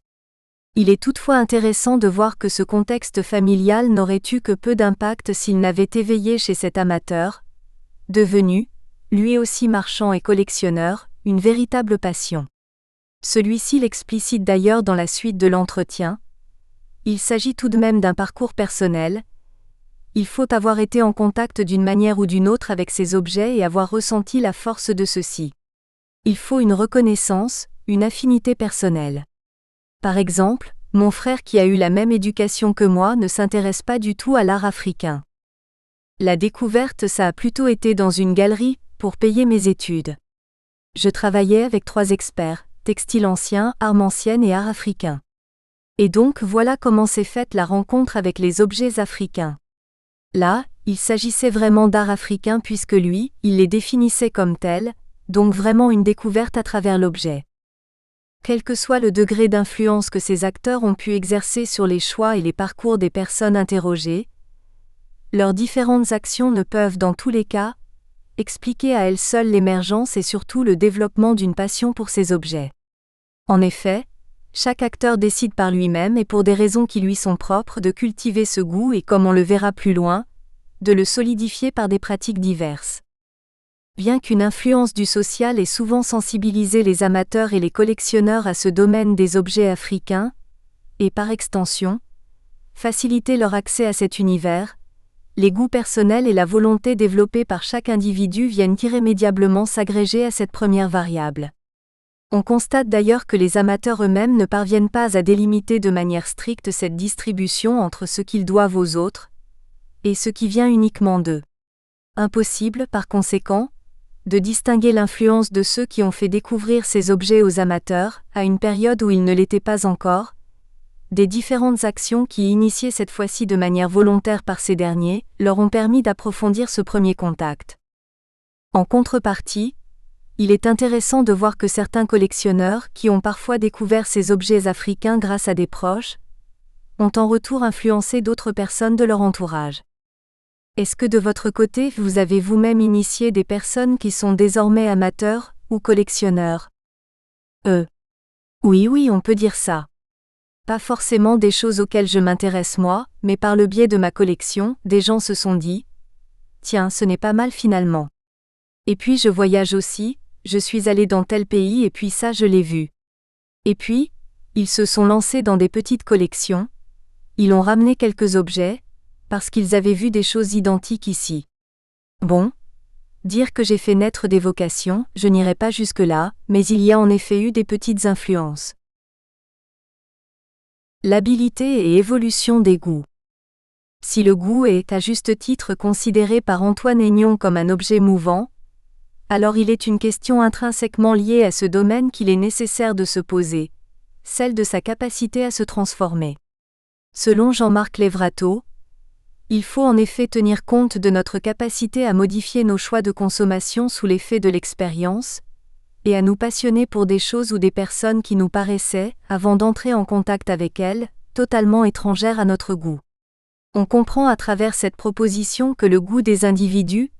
Il est toutefois intéressant de voir que ce contexte familial n'aurait eu que peu d'impact s'il n'avait éveillé chez cet amateur, devenu, lui aussi marchand et collectionneur, une véritable passion. Celui-ci l'explicite d'ailleurs dans la suite de l'entretien. Il s'agit tout de même d'un parcours personnel. Il faut avoir été en contact d'une manière ou d'une autre avec ces objets et avoir ressenti la force de ceux-ci. Il faut une reconnaissance, une affinité personnelle. Par exemple, mon frère qui a eu la même éducation que moi ne s'intéresse pas du tout à l'art africain. La découverte, ça a plutôt été dans une galerie, pour payer mes études. Je travaillais avec 3 experts, textile ancien, armes anciennes et art africain. Et donc voilà comment s'est faite la rencontre avec les objets africains. Là, il s'agissait vraiment d'art africain puisque lui, il les définissait comme tels, donc vraiment une découverte à travers l'objet. Quel que soit le degré d'influence que ces acteurs ont pu exercer sur les choix et les parcours des personnes interrogées, leurs différentes actions ne peuvent dans tous les cas expliquer à elles seules l'émergence et surtout le développement d'une passion pour ces objets. En effet, chaque acteur décide par lui-même et pour des raisons qui lui sont propres de cultiver ce goût et comme on le verra plus loin, de le solidifier par des pratiques diverses. Bien qu'une influence du social ait souvent sensibilisé les amateurs et les collectionneurs à ce domaine des objets africains, et par extension, faciliter leur accès à cet univers, les goûts personnels et la volonté développée par chaque individu viennent irrémédiablement s'agréger à cette première variable. On constate d'ailleurs que les amateurs eux-mêmes ne parviennent pas à délimiter de manière stricte cette distribution entre ce qu'ils doivent aux autres et ce qui vient uniquement d'eux. Impossible, par conséquent, de distinguer l'influence de ceux qui ont fait découvrir ces objets aux amateurs, à une période où ils ne l'étaient pas encore, des différentes actions qui, initiées cette fois-ci de manière volontaire par ces derniers, leur ont permis d'approfondir ce premier contact. En contrepartie, il est intéressant de voir que certains collectionneurs, qui ont parfois découvert ces objets africains grâce à des proches, ont en retour influencé d'autres personnes de leur entourage. Est-ce que de votre côté, vous avez vous-même initié des personnes qui sont désormais amateurs ou collectionneurs? Oui, on peut dire ça. Pas forcément des choses auxquelles je m'intéresse moi, mais par le biais de ma collection, des gens se sont dit « Tiens, ce n'est pas mal finalement. Et puis je voyage aussi, je suis allé dans tel pays et puis ça je l'ai vu. » Et puis, ils se sont lancés dans des petites collections, ils ont ramené quelques objets, parce qu'ils avaient vu des choses identiques ici. Bon, dire que j'ai fait naître des vocations, je n'irai pas jusque-là, mais il y a en effet eu des petites influences. L'habilité et évolution des goûts. Si le goût est à juste titre considéré par Antoine Aignon comme un objet mouvant, alors il est une question intrinsèquement liée à ce domaine qu'il est nécessaire de se poser, celle de sa capacité à se transformer. Selon Jean-Marc Lévrato, il faut en effet tenir compte de notre capacité à modifier nos choix de consommation sous l'effet de l'expérience, et à nous passionner pour des choses ou des personnes qui nous paraissaient, avant d'entrer en contact avec elles, totalement étrangères à notre goût. On comprend à travers cette proposition que le goût des individus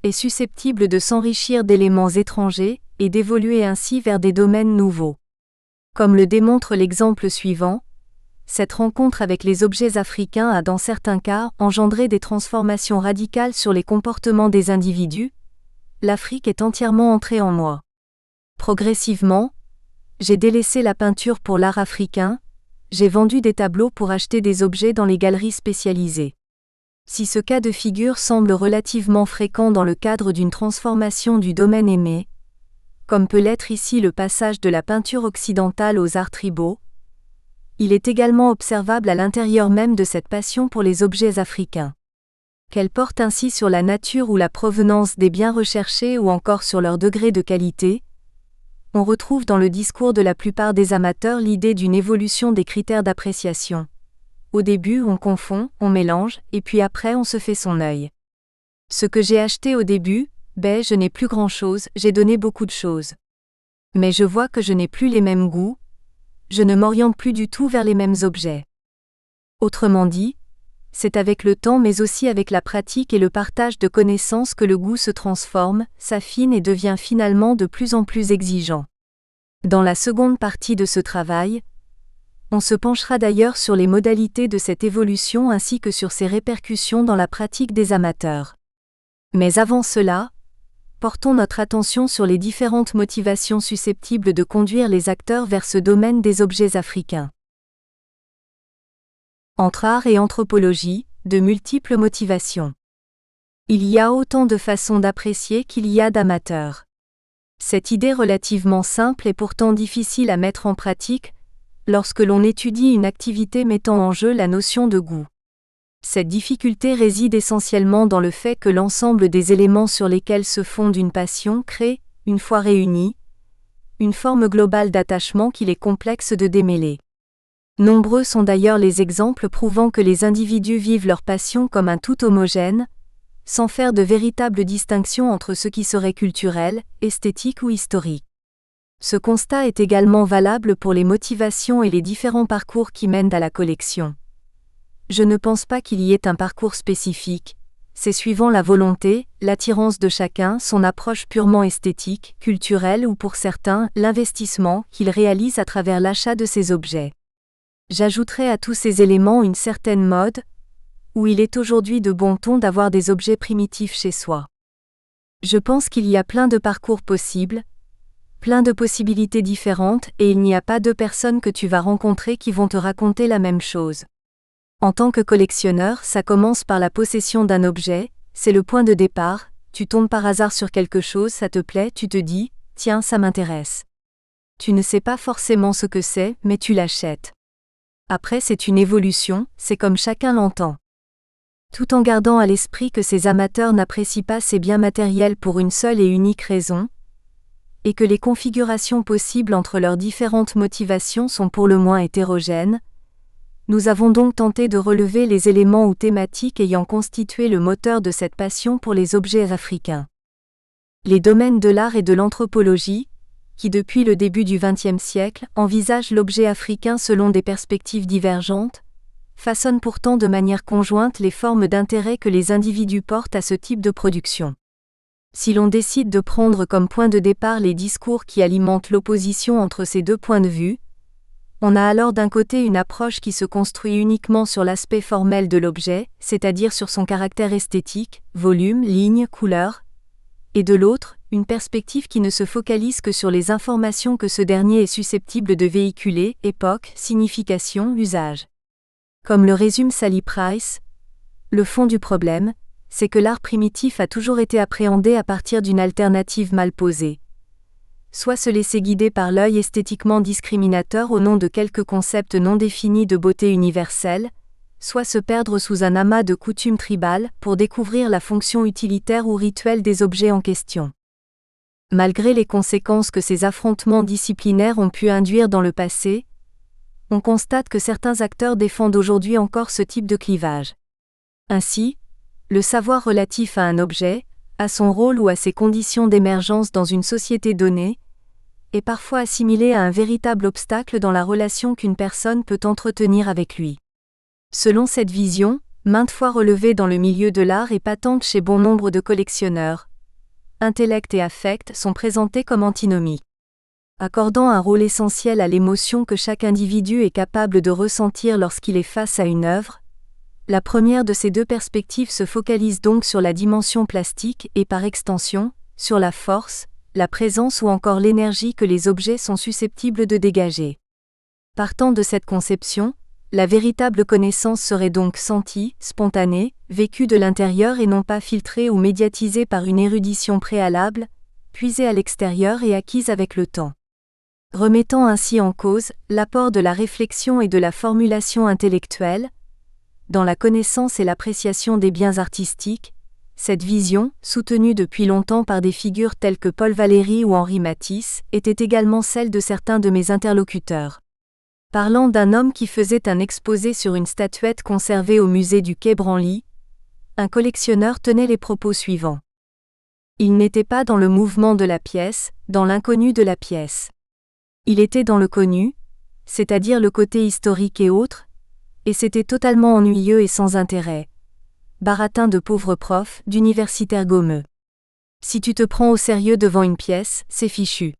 est susceptible de s'enrichir d'éléments étrangers et d'évoluer ainsi vers des domaines nouveaux. Comme le démontre l'exemple suivant, cette rencontre avec les objets africains a dans certains cas engendré des transformations radicales sur les comportements des individus. L'Afrique est entièrement entrée en moi. Progressivement, j'ai délaissé la peinture pour l'art africain, j'ai vendu des tableaux pour acheter des objets dans les galeries spécialisées. Si ce cas de figure semble relativement fréquent dans le cadre d'une transformation du domaine aimé, comme peut l'être ici le passage de la peinture occidentale aux arts tribaux, il est également observable à l'intérieur même de cette passion pour les objets africains. Qu'elle porte ainsi sur la nature ou la provenance des biens recherchés ou encore sur leur degré de qualité, on retrouve dans le discours de la plupart des amateurs l'idée d'une évolution des critères d'appréciation. Au début, on confond, on mélange, et puis après on se fait son œil. Ce que j'ai acheté au début, je n'ai plus grand-chose, j'ai donné beaucoup de choses. Mais je vois que je n'ai plus les mêmes goûts, je ne m'oriente plus du tout vers les mêmes objets. Autrement dit, c'est avec le temps mais aussi avec la pratique et le partage de connaissances que le goût se transforme, s'affine et devient finalement de plus en plus exigeant. Dans la seconde partie de ce travail, on se penchera d'ailleurs sur les modalités de cette évolution ainsi que sur ses répercussions dans la pratique des amateurs. Mais avant cela, portons notre attention sur les différentes motivations susceptibles de conduire les acteurs vers ce domaine des objets africains. Entre art et anthropologie, de multiples motivations. Il y a autant de façons d'apprécier qu'il y a d'amateurs. Cette idée relativement simple est pourtant difficile à mettre en pratique lorsque l'on étudie une activité mettant en jeu la notion de goût. Cette difficulté réside essentiellement dans le fait que l'ensemble des éléments sur lesquels se fonde une passion crée, une fois réunis, une forme globale d'attachement qu'il est complexe de démêler. Nombreux sont d'ailleurs les exemples prouvant que les individus vivent leur passion comme un tout homogène, sans faire de véritable distinction entre ce qui serait culturel, esthétique ou historique. Ce constat est également valable pour les motivations et les différents parcours qui mènent à la collection. Je ne pense pas qu'il y ait un parcours spécifique, c'est suivant la volonté, l'attirance de chacun, son approche purement esthétique, culturelle ou pour certains, l'investissement qu'ils réalisent à travers l'achat de ces objets. J'ajouterai à tous ces éléments une certaine mode, où il est aujourd'hui de bon ton d'avoir des objets primitifs chez soi. Je pense qu'il y a plein de parcours possibles, plein de possibilités différentes et il n'y a pas deux personnes que tu vas rencontrer qui vont te raconter la même chose. En tant que collectionneur, ça commence par la possession d'un objet, c'est le point de départ, tu tombes par hasard sur quelque chose, ça te plaît, tu te dis, tiens, ça m'intéresse. Tu ne sais pas forcément ce que c'est, mais tu l'achètes. Après c'est une évolution, c'est comme chacun l'entend. Tout en gardant à l'esprit que ces amateurs n'apprécient pas ces biens matériels pour une seule et unique raison, et que les configurations possibles entre leurs différentes motivations sont pour le moins hétérogènes, nous avons donc tenté de relever les éléments ou thématiques ayant constitué le moteur de cette passion pour les objets africains. Les domaines de l'art et de l'anthropologie, qui depuis le début du XXe siècle envisagent l'objet africain selon des perspectives divergentes, façonnent pourtant de manière conjointe les formes d'intérêt que les individus portent à ce type de production. Si l'on décide de prendre comme point de départ les discours qui alimentent l'opposition entre ces deux points de vue, on a alors d'un côté une approche qui se construit uniquement sur l'aspect formel de l'objet, c'est-à-dire sur son caractère esthétique, volume, ligne, couleur, et de l'autre, une perspective qui ne se focalise que sur les informations que ce dernier est susceptible de véhiculer, époque, signification, usage. Comme le résume Sally Price, le fond du problème, c'est que l'art primitif a toujours été appréhendé à partir d'une alternative mal posée. Soit se laisser guider par l'œil esthétiquement discriminateur au nom de quelques concepts non définis de beauté universelle, soit se perdre sous un amas de coutumes tribales pour découvrir la fonction utilitaire ou rituelle des objets en question. Malgré les conséquences que ces affrontements disciplinaires ont pu induire dans le passé, on constate que certains acteurs défendent aujourd'hui encore ce type de clivage. Ainsi, le savoir relatif à un objet, à son rôle ou à ses conditions d'émergence dans une société donnée, est parfois assimilé à un véritable obstacle dans la relation qu'une personne peut entretenir avec lui. Selon cette vision, maintes fois relevée dans le milieu de l'art et patente chez bon nombre de collectionneurs, intellect et affect sont présentés comme antinomiques. Accordant un rôle essentiel à l'émotion que chaque individu est capable de ressentir lorsqu'il est face à une œuvre, la première de ces deux perspectives se focalise donc sur la dimension plastique et par extension, sur la force, la présence ou encore l'énergie que les objets sont susceptibles de dégager. Partant de cette conception, la véritable connaissance serait donc sentie, spontanée, vécue de l'intérieur et non pas filtrée ou médiatisée par une érudition préalable, puisée à l'extérieur et acquise avec le temps. Remettant ainsi en cause l'apport de la réflexion et de la formulation intellectuelle, dans la connaissance et l'appréciation des biens artistiques, cette vision, soutenue depuis longtemps par des figures telles que Paul Valéry ou Henri Matisse, était également celle de certains de mes interlocuteurs. Parlant d'un homme qui faisait un exposé sur une statuette conservée au musée du Quai Branly, un collectionneur tenait les propos suivants. Il n'était pas dans le mouvement de la pièce, dans l'inconnu de la pièce. Il était dans le connu, c'est-à-dire le côté historique et autres, et c'était totalement ennuyeux et sans intérêt. Baratin de pauvre prof, d'universitaire gommeux. Si tu te prends au sérieux devant une pièce, c'est fichu.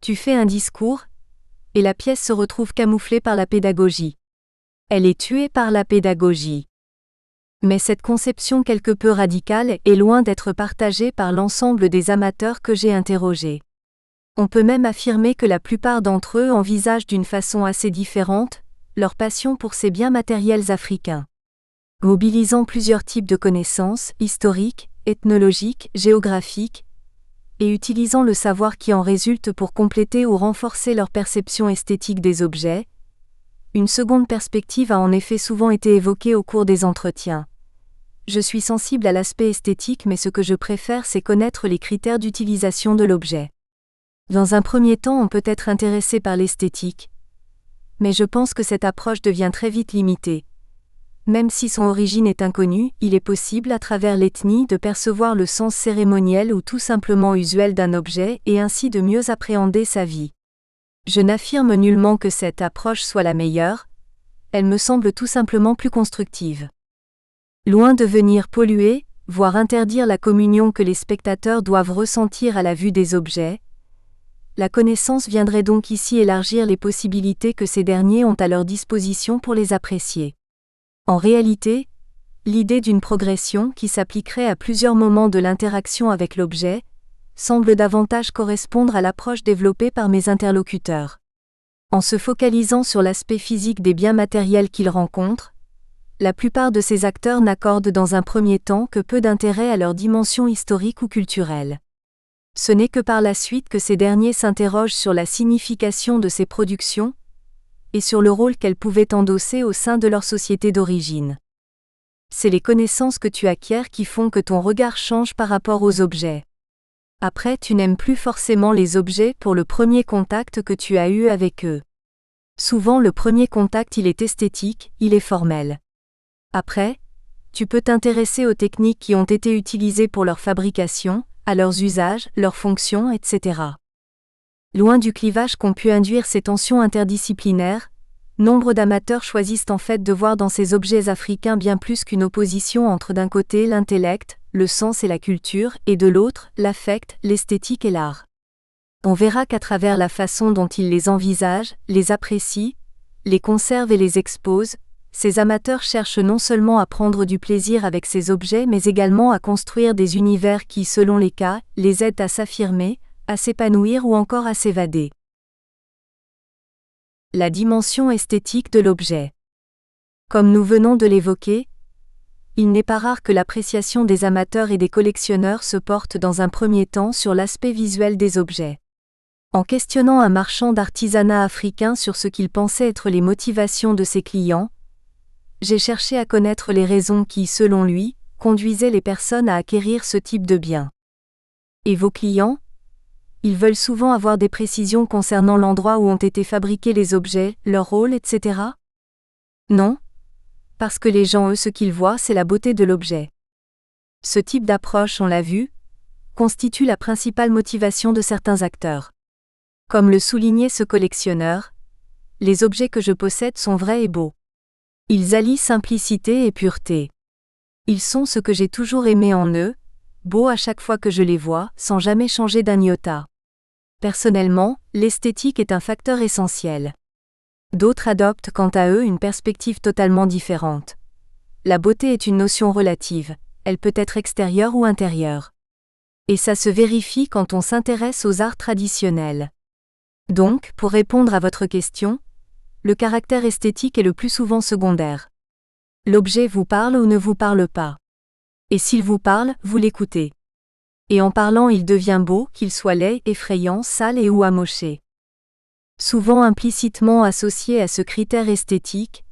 Tu fais un discours, et la pièce se retrouve camouflée par la pédagogie. Elle est tuée par la pédagogie. Mais cette conception quelque peu radicale est loin d'être partagée par l'ensemble des amateurs que j'ai interrogés. On peut même affirmer que la plupart d'entre eux envisagent d'une façon assez différente leur passion pour ces biens matériels africains. Mobilisant plusieurs types de connaissances, historiques, ethnologiques, géographiques, et utilisant le savoir qui en résulte pour compléter ou renforcer leur perception esthétique des objets, une seconde perspective a en effet souvent été évoquée au cours des entretiens. Je suis sensible à l'aspect esthétique mais ce que je préfère c'est connaître les critères d'utilisation de l'objet. Dans un premier temps on peut être intéressé par l'esthétique, Mais je pense que cette approche devient très vite limitée. Même si son origine est inconnue, il est possible à travers l'ethnie de percevoir le sens cérémoniel ou tout simplement usuel d'un objet et ainsi de mieux appréhender sa vie. Je n'affirme nullement que cette approche soit la meilleure, elle me semble tout simplement plus constructive. Loin de venir polluer, voire interdire la communion que les spectateurs doivent ressentir à la vue des objets, la connaissance viendrait donc ici élargir les possibilités que ces derniers ont à leur disposition pour les apprécier. En réalité, l'idée d'une progression qui s'appliquerait à plusieurs moments de l'interaction avec l'objet semble davantage correspondre à l'approche développée par mes interlocuteurs. En se focalisant sur l'aspect physique des biens matériels qu'ils rencontrent, la plupart de ces acteurs n'accordent dans un premier temps que peu d'intérêt à leur dimension historique ou culturelle. Ce n'est que par la suite que ces derniers s'interrogent sur la signification de ces productions et sur le rôle qu'elles pouvaient endosser au sein de leur société d'origine. C'est les connaissances que tu acquiers qui font que ton regard change par rapport aux objets. Après, tu n'aimes plus forcément les objets pour le premier contact que tu as eu avec eux. Souvent le premier contact il est esthétique, il est formel. Après, tu peux t'intéresser aux techniques qui ont été utilisées pour leur fabrication, à leurs usages, leurs fonctions, etc. Loin du clivage qu'ont pu induire ces tensions interdisciplinaires, nombre d'amateurs choisissent en fait de voir dans ces objets africains bien plus qu'une opposition entre d'un côté l'intellect, le sens et la culture, et de l'autre, l'affect, l'esthétique et l'art. On verra qu'à travers la façon dont ils les envisagent, les apprécient, les conservent et les exposent, ces amateurs cherchent non seulement à prendre du plaisir avec ces objets mais également à construire des univers qui, selon les cas, les aident à s'affirmer, à s'épanouir ou encore à s'évader. La dimension esthétique de l'objet. Comme nous venons de l'évoquer, il n'est pas rare que l'appréciation des amateurs et des collectionneurs se porte dans un premier temps sur l'aspect visuel des objets. En questionnant un marchand d'artisanat africain sur ce qu'il pensait être les motivations de ses clients, j'ai cherché à connaître les raisons qui, selon lui, conduisaient les personnes à acquérir ce type de biens. Et vos clients ? Ils veulent souvent avoir des précisions concernant l'endroit où ont été fabriqués les objets, leur rôle, etc. Non ? Parce que les gens, eux, ce qu'ils voient, c'est la beauté de l'objet. Ce type d'approche, on l'a vu, constitue la principale motivation de certains acteurs. Comme le soulignait ce collectionneur, les objets que je possède sont vrais et beaux. Ils allient simplicité et pureté. Ils sont ce que j'ai toujours aimé en eux, beaux à chaque fois que je les vois, sans jamais changer d'un iota. Personnellement, l'esthétique est un facteur essentiel. D'autres adoptent quant à eux une perspective totalement différente. La beauté est une notion relative, elle peut être extérieure ou intérieure. Et ça se vérifie quand on s'intéresse aux arts traditionnels. Donc, pour répondre à votre question, le caractère esthétique est le plus souvent secondaire. L'objet vous parle ou ne vous parle pas. Et s'il vous parle, vous l'écoutez. Et en parlant, il devient beau, qu'il soit laid, effrayant, sale et ou amoché. Souvent implicitement associé à ce critère esthétique,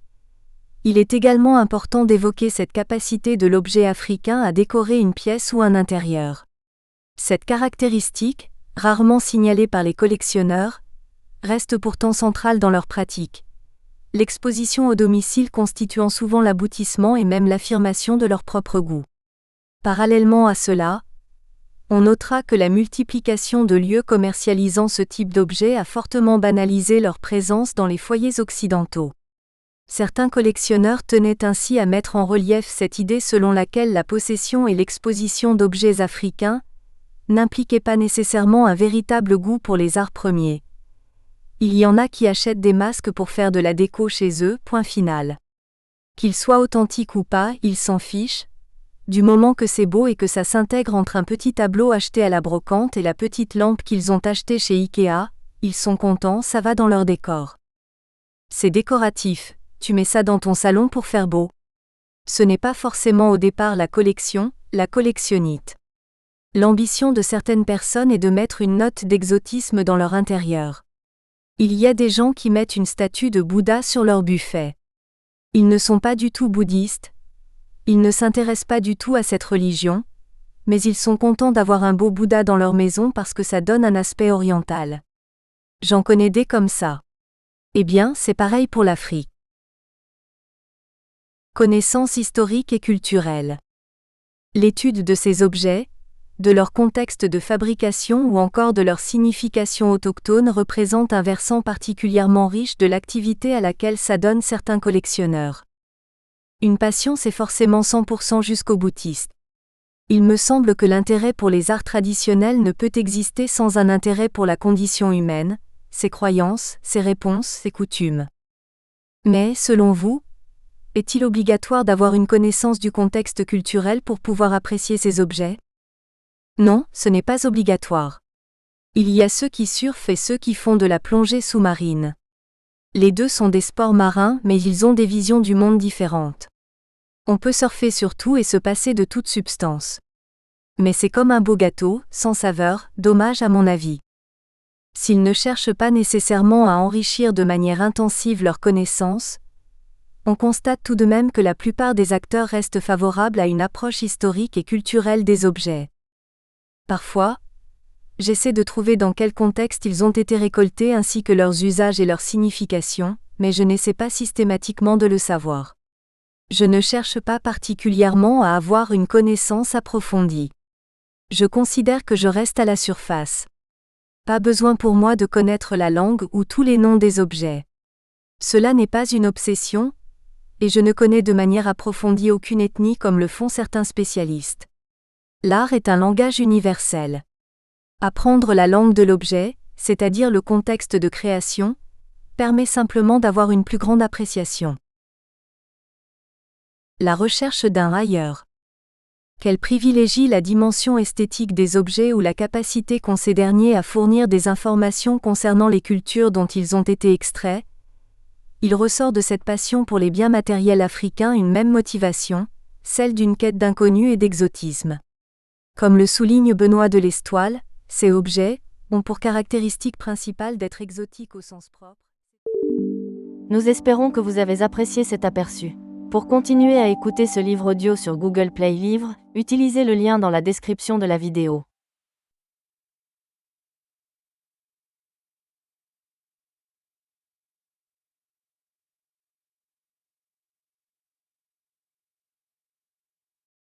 il est également important d'évoquer cette capacité de l'objet africain à décorer une pièce ou un intérieur. Cette caractéristique, rarement signalée par les collectionneurs, reste pourtant centrale dans leur pratique. L'exposition au domicile constituant souvent l'aboutissement et même l'affirmation de leur propre goût. Parallèlement à cela, on notera que la multiplication de lieux commercialisant ce type d'objets a fortement banalisé leur présence dans les foyers occidentaux. Certains collectionneurs tenaient ainsi à mettre en relief cette idée selon laquelle la possession et l'exposition d'objets africains n'impliquaient pas nécessairement un véritable goût pour les arts premiers. Il y en a qui achètent des masques pour faire de la déco chez eux, point final. Qu'ils soient authentiques ou pas, ils s'en fichent, du moment que c'est beau et que ça s'intègre entre un petit tableau acheté à la brocante et la petite lampe qu'ils ont achetée chez Ikea, ils sont contents, ça va dans leur décor. C'est décoratif, tu mets ça dans ton salon pour faire beau. Ce n'est pas forcément au départ la collection, la collectionnite. L'ambition de certaines personnes est de mettre une note d'exotisme dans leur intérieur. Il y a des gens qui mettent une statue de Bouddha sur leur buffet. Ils ne sont pas du tout bouddhistes, ils ne s'intéressent pas du tout à cette religion, mais ils sont contents d'avoir un beau Bouddha dans leur maison parce que ça donne un aspect oriental. J'en connais des comme ça. Eh bien, c'est pareil pour l'Afrique. Connaissances historiques et culturelles. L'étude de ces objets, de leur contexte de fabrication ou encore de leur signification autochtone représente un versant particulièrement riche de l'activité à laquelle s'adonnent certains collectionneurs. Une passion, c'est forcément 100% jusqu'au boutiste. Il me semble que l'intérêt pour les arts traditionnels ne peut exister sans un intérêt pour la condition humaine, ses croyances, ses réponses, ses coutumes. Mais, selon vous, est-il obligatoire d'avoir une connaissance du contexte culturel pour pouvoir apprécier ces objets ? Non, ce n'est pas obligatoire. Il y a ceux qui surfent et ceux qui font de la plongée sous-marine. Les deux sont des sports marins, mais ils ont des visions du monde différentes. On peut surfer sur tout et se passer de toute substance. Mais c'est comme un beau gâteau, sans saveur, dommage à mon avis. S'ils ne cherchent pas nécessairement à enrichir de manière intensive leurs connaissances, on constate tout de même que la plupart des acteurs restent favorables à une approche historique et culturelle des objets. Parfois, j'essaie de trouver dans quel contexte ils ont été récoltés ainsi que leurs usages et leurs significations, mais je n'essaie pas systématiquement de le savoir. Je ne cherche pas particulièrement à avoir une connaissance approfondie. Je considère que je reste à la surface. Pas besoin pour moi de connaître la langue ou tous les noms des objets. Cela n'est pas une obsession, et je ne connais de manière approfondie aucune ethnie comme le font certains spécialistes. L'art est un langage universel. Apprendre la langue de l'objet, c'est-à-dire le contexte de création, permet simplement d'avoir une plus grande appréciation. La recherche d'un ailleurs. Qu'elle privilégie la dimension esthétique des objets ou la capacité qu'ont ces derniers à fournir des informations concernant les cultures dont ils ont été extraits, il ressort de cette passion pour les biens matériels africains une même motivation, celle d'une quête d'inconnu et d'exotisme. Comme le souligne Benoît de l'Estoile, ces objets ont pour caractéristique principale d'être exotiques au sens propre. Nous espérons que vous avez apprécié cet aperçu. Pour continuer à écouter ce livre audio sur Google Play Livres, utilisez le lien dans la description de la vidéo.